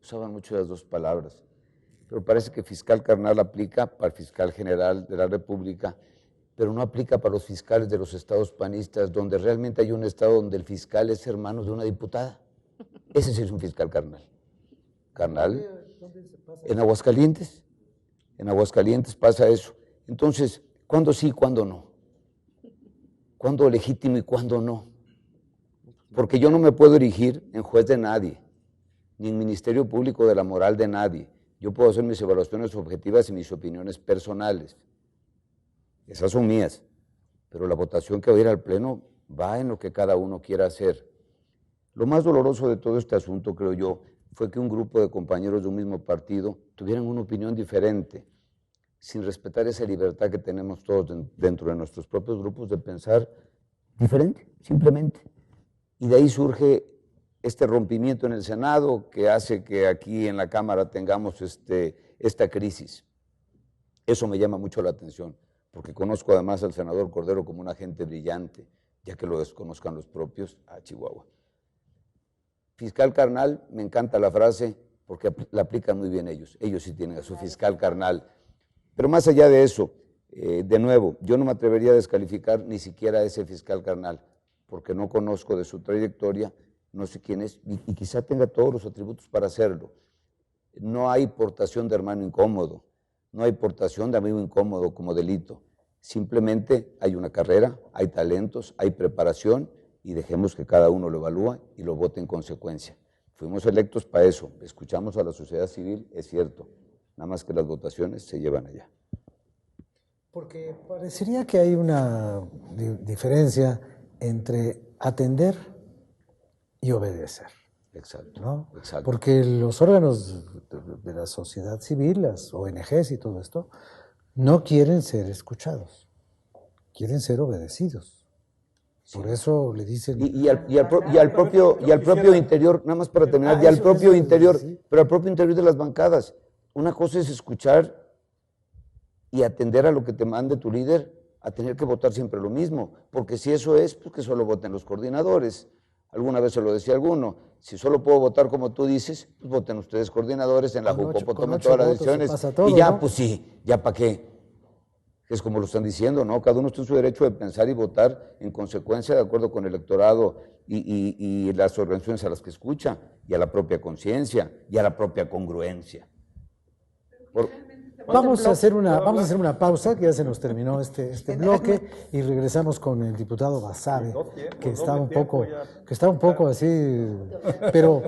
Speaker 2: Usaban mucho las dos palabras. Pero parece que fiscal carnal aplica para el fiscal general de la República, pero no aplica para los fiscales de los estados panistas, donde realmente hay un estado donde el fiscal es hermano de una diputada. Ese sí es un fiscal carnal. Carnal. En Aguascalientes. En Aguascalientes pasa eso. Entonces, ¿cuándo sí y cuándo no? ¿Cuándo legítimo y cuándo no? Porque yo no me puedo erigir en juez de nadie, ni en ministerio público de la moral de nadie. Yo puedo hacer mis evaluaciones objetivas y mis opiniones personales. Esas son mías. Pero la votación que va a ir al Pleno va en lo que cada uno quiera hacer. Lo más doloroso de todo este asunto, creo yo, fue que un grupo de compañeros de un mismo partido tuvieran una opinión diferente, sin respetar esa libertad que tenemos todos dentro de nuestros propios grupos de pensar diferente, simplemente. Y de ahí surge este rompimiento en el Senado que hace que aquí en la Cámara tengamos esta crisis. Eso me llama mucho la atención, porque conozco además al senador Cordero como una gente brillante, ya que lo desconozcan los propios a Chihuahua. Fiscal carnal, me encanta la frase, porque la aplican muy bien ellos. Ellos sí tienen a su fiscal carnal. Pero más allá de eso, de nuevo, yo no me atrevería a descalificar ni siquiera a ese fiscal carnal, porque no conozco de su trayectoria, no sé quién es, y quizá tenga todos los atributos para hacerlo. No hay portación de hermano incómodo, no hay portación de amigo incómodo como delito. Simplemente hay una carrera, hay talentos, hay preparación, y dejemos que cada uno lo evalúe y lo vote en consecuencia. Fuimos electos para eso, escuchamos a la sociedad civil, es cierto, nada más que las votaciones se llevan allá.
Speaker 1: Porque parecería que hay una diferencia entre atender y obedecer.
Speaker 2: Exacto,
Speaker 1: ¿no?
Speaker 2: exacto.
Speaker 1: Porque los órganos de la sociedad civil, las ONGs y todo esto, no quieren ser escuchados, quieren ser obedecidos. Por eso le dicen...
Speaker 2: Y al propio interior, nada más para terminar, y al propio interior, pero al propio interior de las bancadas. Una cosa es escuchar y atender a lo que te mande tu líder, a tener que votar siempre lo mismo, porque si eso es, pues que solo voten los coordinadores. Alguna vez se lo decía alguno, si solo puedo votar como tú dices, pues voten ustedes coordinadores, en la Jucopo tomen todas las decisiones, y ya, ¿no? Pues sí, ya para qué. Es como lo están diciendo, ¿no? Cada uno está en su derecho de pensar y votar en consecuencia de acuerdo con el electorado y las organizaciones a las que escucha, y a la propia conciencia, y a la propia congruencia.
Speaker 1: Vamos a hacer una pausa, que ya se nos terminó este bloque, y regresamos con el diputado Basabe, que está un poco así, pero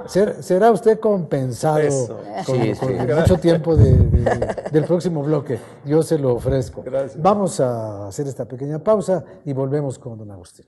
Speaker 1: será usted compensado con mucho tiempo del próximo bloque, yo se lo ofrezco. Gracias. Vamos a hacer esta pequeña pausa y volvemos con don Agustín.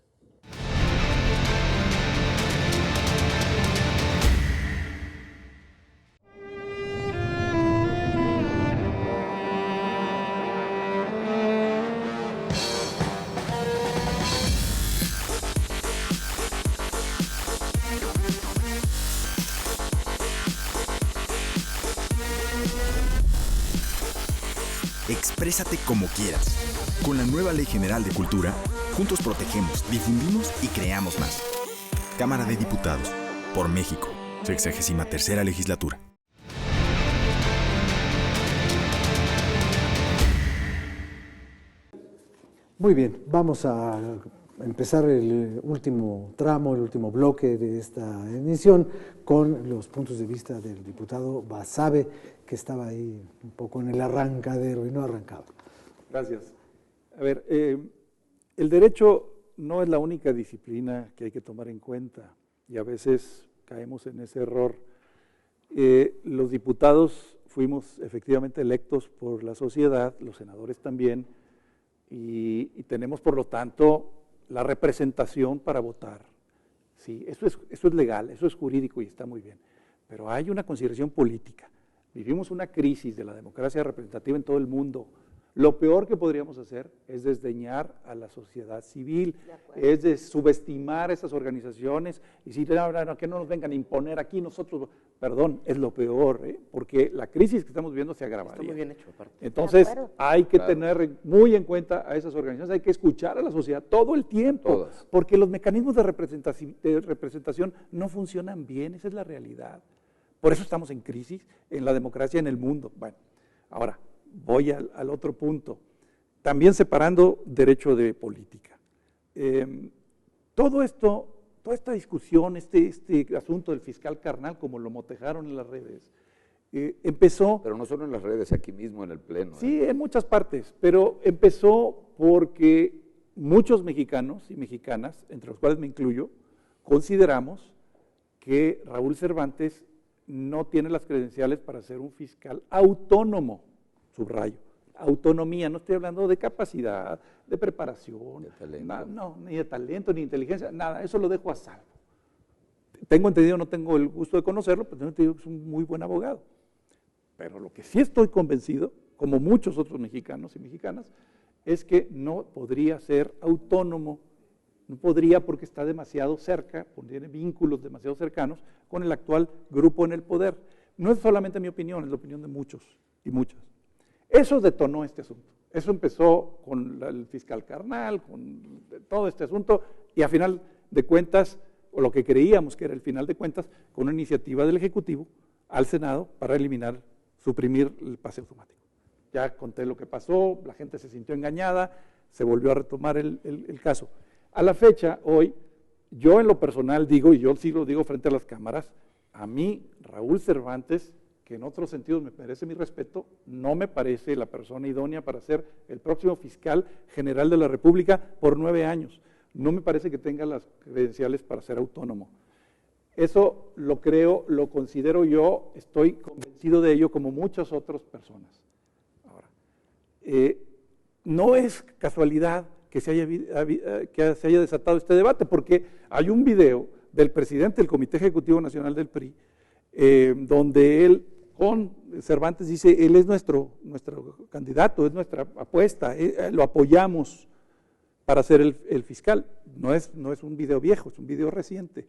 Speaker 3: Exprésate como quieras. Con la nueva Ley General de Cultura, juntos protegemos, difundimos y creamos más. Cámara de Diputados, por México, 63ª Legislatura.
Speaker 1: Muy bien, vamos a empezar el último tramo, el último bloque de esta emisión con los puntos de vista del diputado Basabe, que estaba ahí un poco en el arrancadero y no arrancaba.
Speaker 7: Gracias. A ver, el derecho no es la única disciplina que hay que tomar en cuenta y a veces caemos en ese error. Los diputados fuimos efectivamente electos por la sociedad, los senadores también, y tenemos por lo tanto la representación para votar. Sí, eso es legal, eso es jurídico y está muy bien, pero hay una consideración política. Vivimos una crisis de la democracia representativa en todo el mundo. Lo peor que podríamos hacer es desdeñar a la sociedad civil, es de subestimar a esas organizaciones y decir, no, que no nos vengan a imponer aquí nosotros. Perdón, es lo peor, porque la crisis que estamos viviendo se agravaría. Está muy bien hecho, aparte. Entonces, hay que tener muy en cuenta a esas organizaciones, hay que escuchar a la sociedad todo el tiempo, porque los mecanismos de representación no funcionan bien, esa es la realidad. Por eso estamos en crisis en la democracia en el mundo. Bueno, ahora voy al otro punto, también separando derecho de política. Toda esta discusión, este asunto del fiscal carnal, como lo motejaron en las redes, empezó...
Speaker 2: Pero no solo en las redes, aquí mismo en el Pleno.
Speaker 7: Sí, en muchas partes, pero empezó porque muchos mexicanos y mexicanas, entre los cuales me incluyo, consideramos que Raúl Cervantes no tiene las credenciales para ser un fiscal autónomo, subrayo. Autonomía, no estoy hablando de capacidad, de preparación, ni de talento, ni de inteligencia, nada, eso lo dejo a salvo. Tengo entendido, no tengo el gusto de conocerlo, pero tengo entendido que es un muy buen abogado. Pero lo que sí estoy convencido, como muchos otros mexicanos y mexicanas, es que no podría ser autónomo, no podría porque está demasiado cerca, tiene vínculos demasiado cercanos con el actual grupo en el poder. No es solamente mi opinión, es la opinión de muchos y muchas. Eso detonó este asunto. Eso empezó con el fiscal Carnal, con todo este asunto, y a final de cuentas, o lo que creíamos que era el final de cuentas, con una iniciativa del Ejecutivo al Senado para suprimir el pase automático. Ya conté lo que pasó, la gente se sintió engañada, se volvió a retomar el caso. A la fecha, hoy, yo en lo personal digo, y yo sí lo digo frente a las cámaras, a mí, Raúl Cervantes, que en otros sentidos me merece mi respeto, no me parece la persona idónea para ser el próximo fiscal general de la República por 9 años. No me parece que tenga las credenciales para ser autónomo. Eso lo creo, lo considero yo, estoy convencido de ello como muchas otras personas. Ahora, no es casualidad que se haya desatado este debate, porque hay un video del presidente del Comité Ejecutivo Nacional del PRI, donde él, con Cervantes, dice, él es nuestro candidato, es nuestra apuesta, lo apoyamos para ser el fiscal. No es un video viejo, es un video reciente.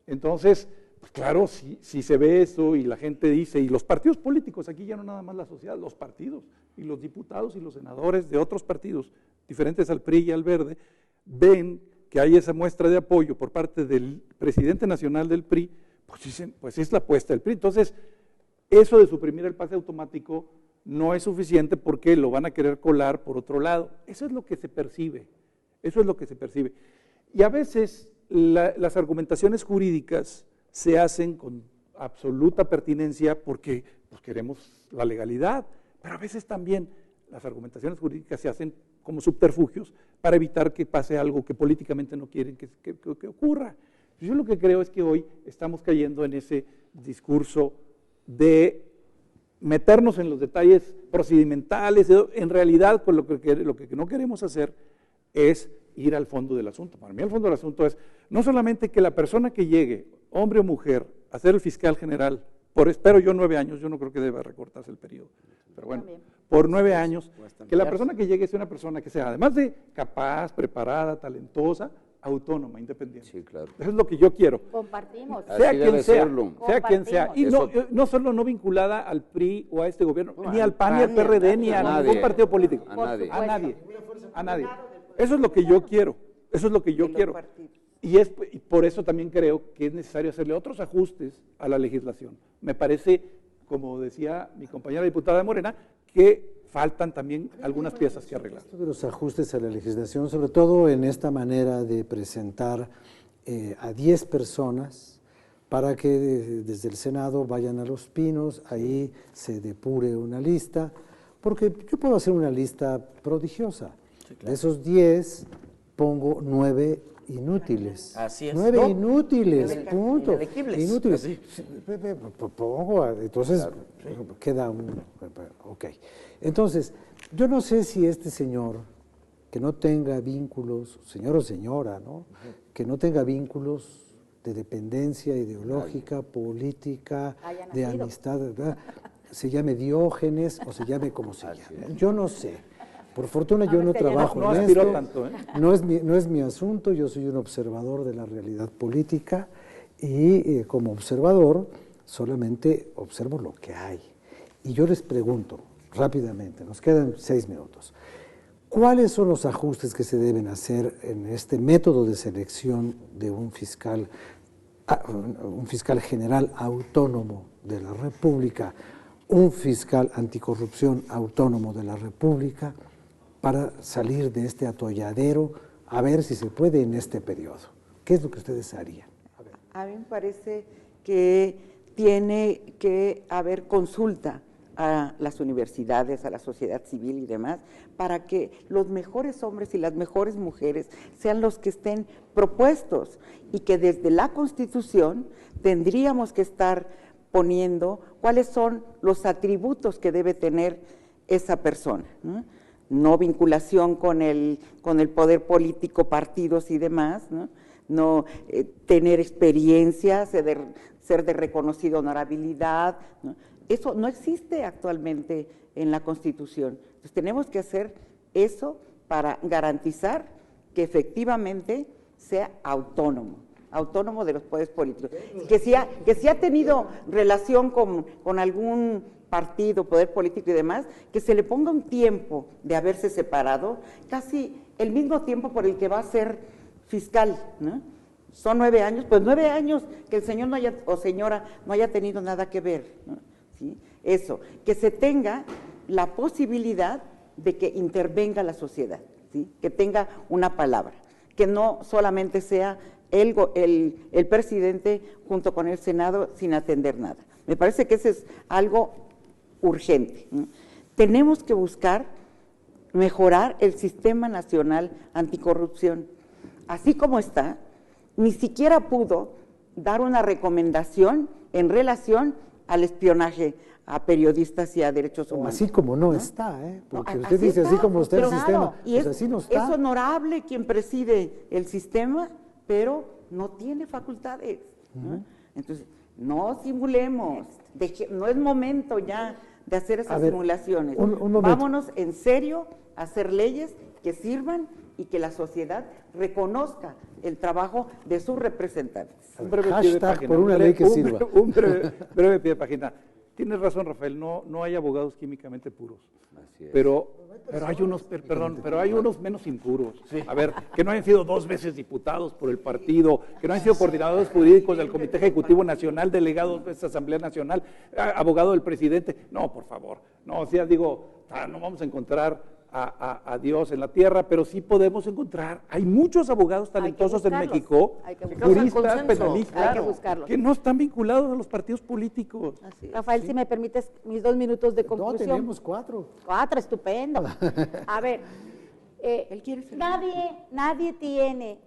Speaker 7: Entonces, pues claro, si se ve eso y la gente dice, y los partidos políticos, aquí ya no nada más la sociedad, los partidos y los diputados y los senadores de otros partidos, diferentes al PRI y al Verde, ven que hay esa muestra de apoyo por parte del presidente nacional del PRI, pues dicen, pues es la apuesta del PRI. Entonces, eso de suprimir el pase automático no es suficiente porque lo van a querer colar por otro lado. Eso es lo que se percibe, eso es lo que se percibe. Y a veces las argumentaciones jurídicas se hacen con absoluta pertinencia porque pues, queremos la legalidad, pero a veces también las argumentaciones jurídicas se hacen como subterfugios para evitar que pase algo que políticamente no quieren que ocurra. Yo lo que creo es que hoy estamos cayendo en ese discurso de meternos en los detalles procedimentales. En realidad, pues lo que no queremos hacer es ir al fondo del asunto. Para mí el fondo del asunto es no solamente que la persona que llegue, hombre o mujer, a ser el fiscal general, espero yo 9 años, yo no creo que deba recortarse el periodo, pero bueno, por 9 años, que la persona que llegue sea una persona que sea, además de capaz, preparada, talentosa, autónoma, independiente.
Speaker 2: Sí, claro.
Speaker 7: Eso es lo que yo quiero.
Speaker 5: Compartimos.
Speaker 7: Sea quien sea, sea quien
Speaker 5: Compartimos.
Speaker 7: sea. Y no solo no vinculada al PRI o a este gobierno, ni al PAN, ni al PRD, ni a ningún partido político.
Speaker 2: A nadie.
Speaker 7: A nadie. Eso es lo que yo quiero. Eso es lo que yo quiero. Y por eso también creo que es necesario hacerle otros ajustes a la legislación. Me parece, como decía mi compañera diputada de Morena, que faltan también algunas piezas que arreglar.
Speaker 1: Esto de los ajustes a la legislación, sobre todo en esta manera de presentar a 10 personas para que desde el Senado vayan a Los Pinos, ahí se depure una lista, porque yo puedo hacer una lista prodigiosa. Sí, claro. De esos 10 pongo 9 inútiles.
Speaker 4: Así es.
Speaker 1: 9 inútiles, punto. Inútiles.
Speaker 4: Así.
Speaker 1: Pongo, entonces claro, queda un... Ok. Entonces, yo no sé si este señor, que no tenga vínculos, señor o señora, ¿no? Que no tenga vínculos de dependencia ideológica, política, de amistad, ¿verdad? Se llame Diógenes o se llame como se llame. Yo no sé. Por fortuna yo no trabajo en esto, tanto, ¿eh? No es mi asunto, yo soy un observador de la realidad política y como observador solamente observo lo que hay. Y yo les pregunto rápidamente, nos quedan 6 minutos, ¿cuáles son los ajustes que se deben hacer en este método de selección de un fiscal general autónomo de la República, un fiscal anticorrupción autónomo de la República, para salir de este atolladero, a ver si se puede en este periodo? ¿Qué es lo que ustedes harían?
Speaker 6: A mí me parece que tiene que haber consulta a las universidades, a la sociedad civil y demás, para que los mejores hombres y las mejores mujeres sean los que estén propuestos y que desde la Constitución tendríamos que estar poniendo cuáles son los atributos que debe tener esa persona, ¿no? No vinculación con el poder político, partidos y demás, no tener experiencia, ser de reconocida honorabilidad, ¿no? Eso no existe actualmente en la Constitución. Entonces tenemos que hacer eso para garantizar que efectivamente sea autónomo de los poderes políticos. Que si ha tenido relación con algún partido, poder político y demás, que se le ponga un tiempo de haberse separado, casi el mismo tiempo por el que va a ser fiscal, ¿no? Son 9 años, pues 9 años que el señor o señora no haya tenido nada que ver, ¿no? ¿Sí? Eso, que se tenga la posibilidad de que intervenga la sociedad, ¿sí? Que tenga una palabra, que no solamente sea el presidente junto con el Senado sin atender nada. Me parece que ese es algo urgente, ¿no? Tenemos que buscar mejorar el Sistema Nacional Anticorrupción. Así como está, ni siquiera pudo dar una recomendación en relación al espionaje a periodistas y a derechos humanos.
Speaker 1: Así como no está, porque usted dice así como está el sistema, pues así no está.
Speaker 6: Es honorable quien preside el sistema, pero no tiene facultades, ¿no? Entonces, no simulemos, no es momento ya de hacer esas simulaciones. Vámonos en serio a hacer leyes que sirvan y que la sociedad reconozca el trabajo de sus representantes.
Speaker 7: Un breve pie de página,
Speaker 1: por una ley que sirva.
Speaker 7: Un breve pie de página. Tienes razón, Rafael, no hay abogados químicamente puros.
Speaker 2: Así es.
Speaker 7: Pero hay unos menos impuros. Sí. A ver, que no hayan sido 2 veces diputados por el partido, que no hayan sido coordinadores jurídicos del Comité Ejecutivo Nacional, delegados de esta Asamblea Nacional, abogado del presidente. No, por favor. No, o sea, digo, no vamos a encontrar a Dios en la tierra, pero sí podemos encontrar, hay muchos abogados talentosos en México, juristas, penalistas, que no están vinculados a los partidos políticos.
Speaker 5: Rafael, si me permites mis 2 minutos de conclusión.
Speaker 1: No, tenemos 4.
Speaker 5: 4, estupendo. A ver, nadie tiene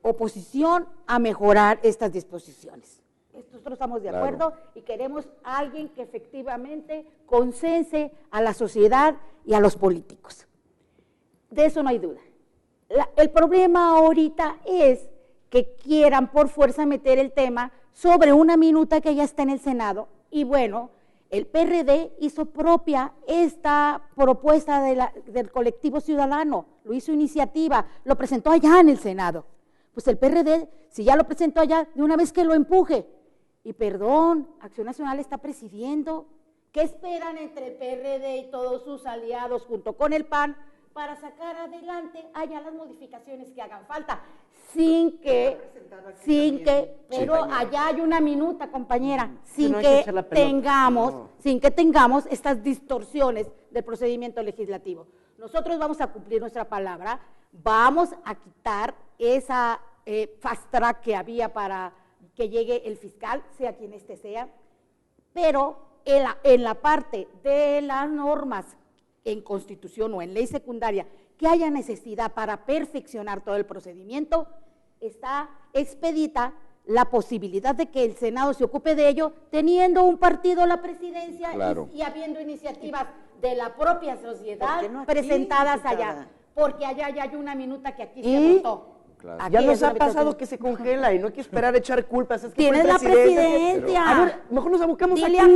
Speaker 5: oposición a mejorar estas disposiciones. Nosotros estamos de acuerdo y queremos a alguien que efectivamente consense a la sociedad y a los políticos. De eso no hay duda. El problema ahorita es que quieran por fuerza meter el tema sobre una minuta que ya está en el Senado. Y bueno, el PRD hizo propia esta propuesta del colectivo ciudadano, lo hizo iniciativa, lo presentó allá en el Senado. Pues el PRD, si ya lo presentó allá, de una vez que lo empuje. Y perdón, Acción Nacional está presidiendo. ¿Qué esperan entre el PRD y todos sus aliados junto con el PAN para sacar adelante allá las modificaciones que hagan falta? Sin que, pero allá hay una minuta, compañera, sin que tengamos estas distorsiones del procedimiento legislativo. Nosotros vamos a cumplir nuestra palabra, vamos a quitar esa fast track que había para que llegue el fiscal, sea quien éste sea, pero en la parte de las normas en Constitución o en ley secundaria que haya necesidad para perfeccionar todo el procedimiento, está expedita la posibilidad de que el Senado se ocupe de ello, teniendo un partido la presidencia y habiendo iniciativas de la propia sociedad presentadas allá, porque allá ya hay una minuta que aquí se votó.
Speaker 4: Claro. Ya nos ha pasado que se congela y no hay que esperar a echar culpas. Es que
Speaker 5: tienes la presidencia.
Speaker 4: A ver, mejor nos abocamos
Speaker 5: dile
Speaker 4: aquí.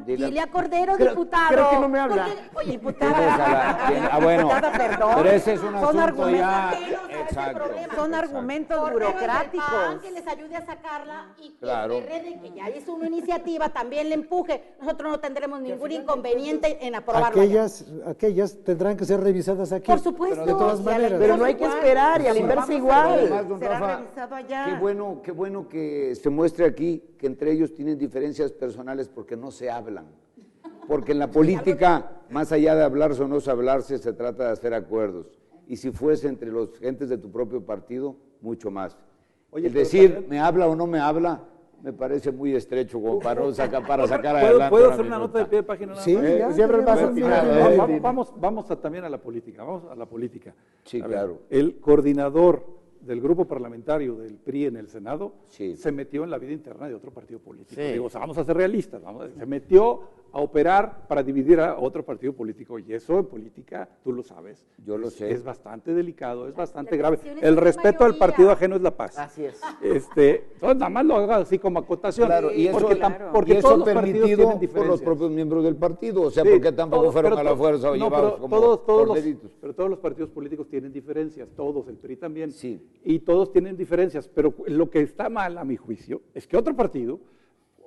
Speaker 5: Dile a Cordero, diputado.
Speaker 4: Creo que no me habla.
Speaker 5: Oye, diputada.
Speaker 2: Bueno,
Speaker 6: perdón.
Speaker 2: Pero ese es un asunto ya. Exacto.
Speaker 6: Son argumentos burocráticos.
Speaker 5: Que les ayude a sacarla y que el PRD, que ya hizo una iniciativa, también le empuje. Nosotros no tendremos ningún inconveniente en aprobarlo.
Speaker 1: Aquellas tendrán que ser revisadas aquí.
Speaker 5: Por supuesto.
Speaker 1: De todas maneras.
Speaker 4: Pero no hay que esperar y al inverso igual.
Speaker 2: Además, don Rafa, qué bueno que se muestre aquí que entre ellos tienen diferencias personales porque no se hablan. Porque en la política, más allá de hablarse o no hablarse, se trata de hacer acuerdos. Y si fuese entre los gentes de tu propio partido, mucho más. Oye, el decir, me habla o no me habla, me parece muy estrecho como para sacar adelante.
Speaker 7: ¿Puedo hacer una nota de pie de página?
Speaker 1: Sí, siempre pasa.
Speaker 7: Vamos también a la política, vamos a la política.
Speaker 2: Sí,
Speaker 7: A ver,
Speaker 2: claro.
Speaker 7: el coordinador del grupo parlamentario del PRI en el Senado
Speaker 2: Sí.
Speaker 7: se metió en la vida interna de otro partido político.
Speaker 4: Sí.
Speaker 7: Digo, o sea, vamos a ser realistas, se metió a operar para dividir a otro partido político, y eso en política, tú lo sabes.
Speaker 2: Yo lo sé.
Speaker 7: Es bastante delicado, es bastante
Speaker 5: La
Speaker 7: grave.
Speaker 5: elección es
Speaker 7: El
Speaker 5: una
Speaker 7: respeto al
Speaker 5: mayoría.
Speaker 7: partido ajeno es la paz.
Speaker 4: Así es.
Speaker 7: Entonces, nada más lo hago así como acotación.
Speaker 2: Claro, y eso,
Speaker 7: porque
Speaker 2: y eso
Speaker 7: todos los partidos
Speaker 2: permitido
Speaker 7: tienen
Speaker 2: por
Speaker 7: diferencias.
Speaker 2: los propios miembros del partido, o sea,
Speaker 7: Sí,
Speaker 2: porque tampoco
Speaker 7: todos,
Speaker 2: fueron
Speaker 7: pero
Speaker 2: a la fuerza o
Speaker 7: no,
Speaker 2: llevados
Speaker 7: pero
Speaker 2: como
Speaker 7: corderitos. Pero todos los partidos políticos tienen diferencias, todos, el PRI también.
Speaker 2: Sí.
Speaker 7: Y todos tienen diferencias, pero lo que está mal, a mi juicio, es que otro partido,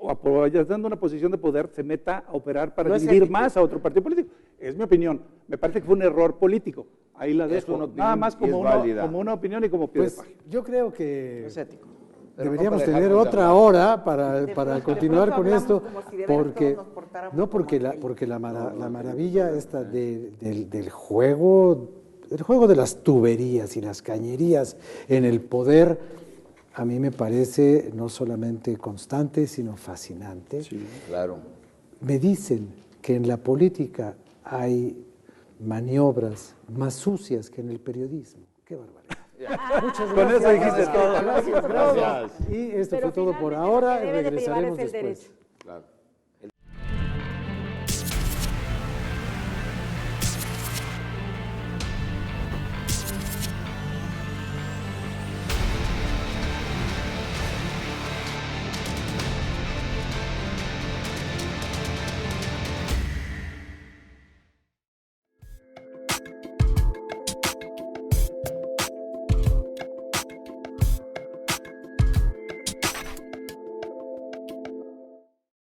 Speaker 7: o apoyando una posición de poder, se meta a operar para
Speaker 4: No es
Speaker 7: dividir
Speaker 4: ético.
Speaker 7: más a otro partido político. Es mi opinión. Me parece que fue un error político. Ahí la
Speaker 2: Es
Speaker 7: dejo.
Speaker 2: una opinión
Speaker 7: Nada más
Speaker 2: y es
Speaker 7: como
Speaker 2: válida.
Speaker 7: una opinión y como pie de
Speaker 1: Pues
Speaker 7: página.
Speaker 1: yo creo que
Speaker 4: No es ético.
Speaker 2: Pero
Speaker 1: deberíamos
Speaker 2: no para
Speaker 1: tener
Speaker 2: dejarnos de
Speaker 1: otra
Speaker 2: hablar.
Speaker 1: hora para
Speaker 6: De
Speaker 1: continuar
Speaker 6: pronto
Speaker 1: con
Speaker 6: hablamos
Speaker 1: esto,
Speaker 6: como si de veras
Speaker 1: porque
Speaker 6: todos nos portáramos
Speaker 1: no porque
Speaker 6: como
Speaker 1: la
Speaker 6: aquellos.
Speaker 1: porque la maravilla esta del juego, el juego de las tuberías y las cañerías en el poder, a mí me parece no solamente constante, sino fascinante.
Speaker 2: Claro.
Speaker 1: Me dicen que en la política hay maniobras más sucias que en el periodismo. Qué barbaridad. Muchas
Speaker 7: Con
Speaker 1: gracias.
Speaker 7: eso dijiste todo.
Speaker 1: Gracias. Y esto fue todo por ahora.
Speaker 5: Debe de
Speaker 1: Regresaremos
Speaker 5: privar es el
Speaker 1: después.
Speaker 5: derecho.
Speaker 2: Claro.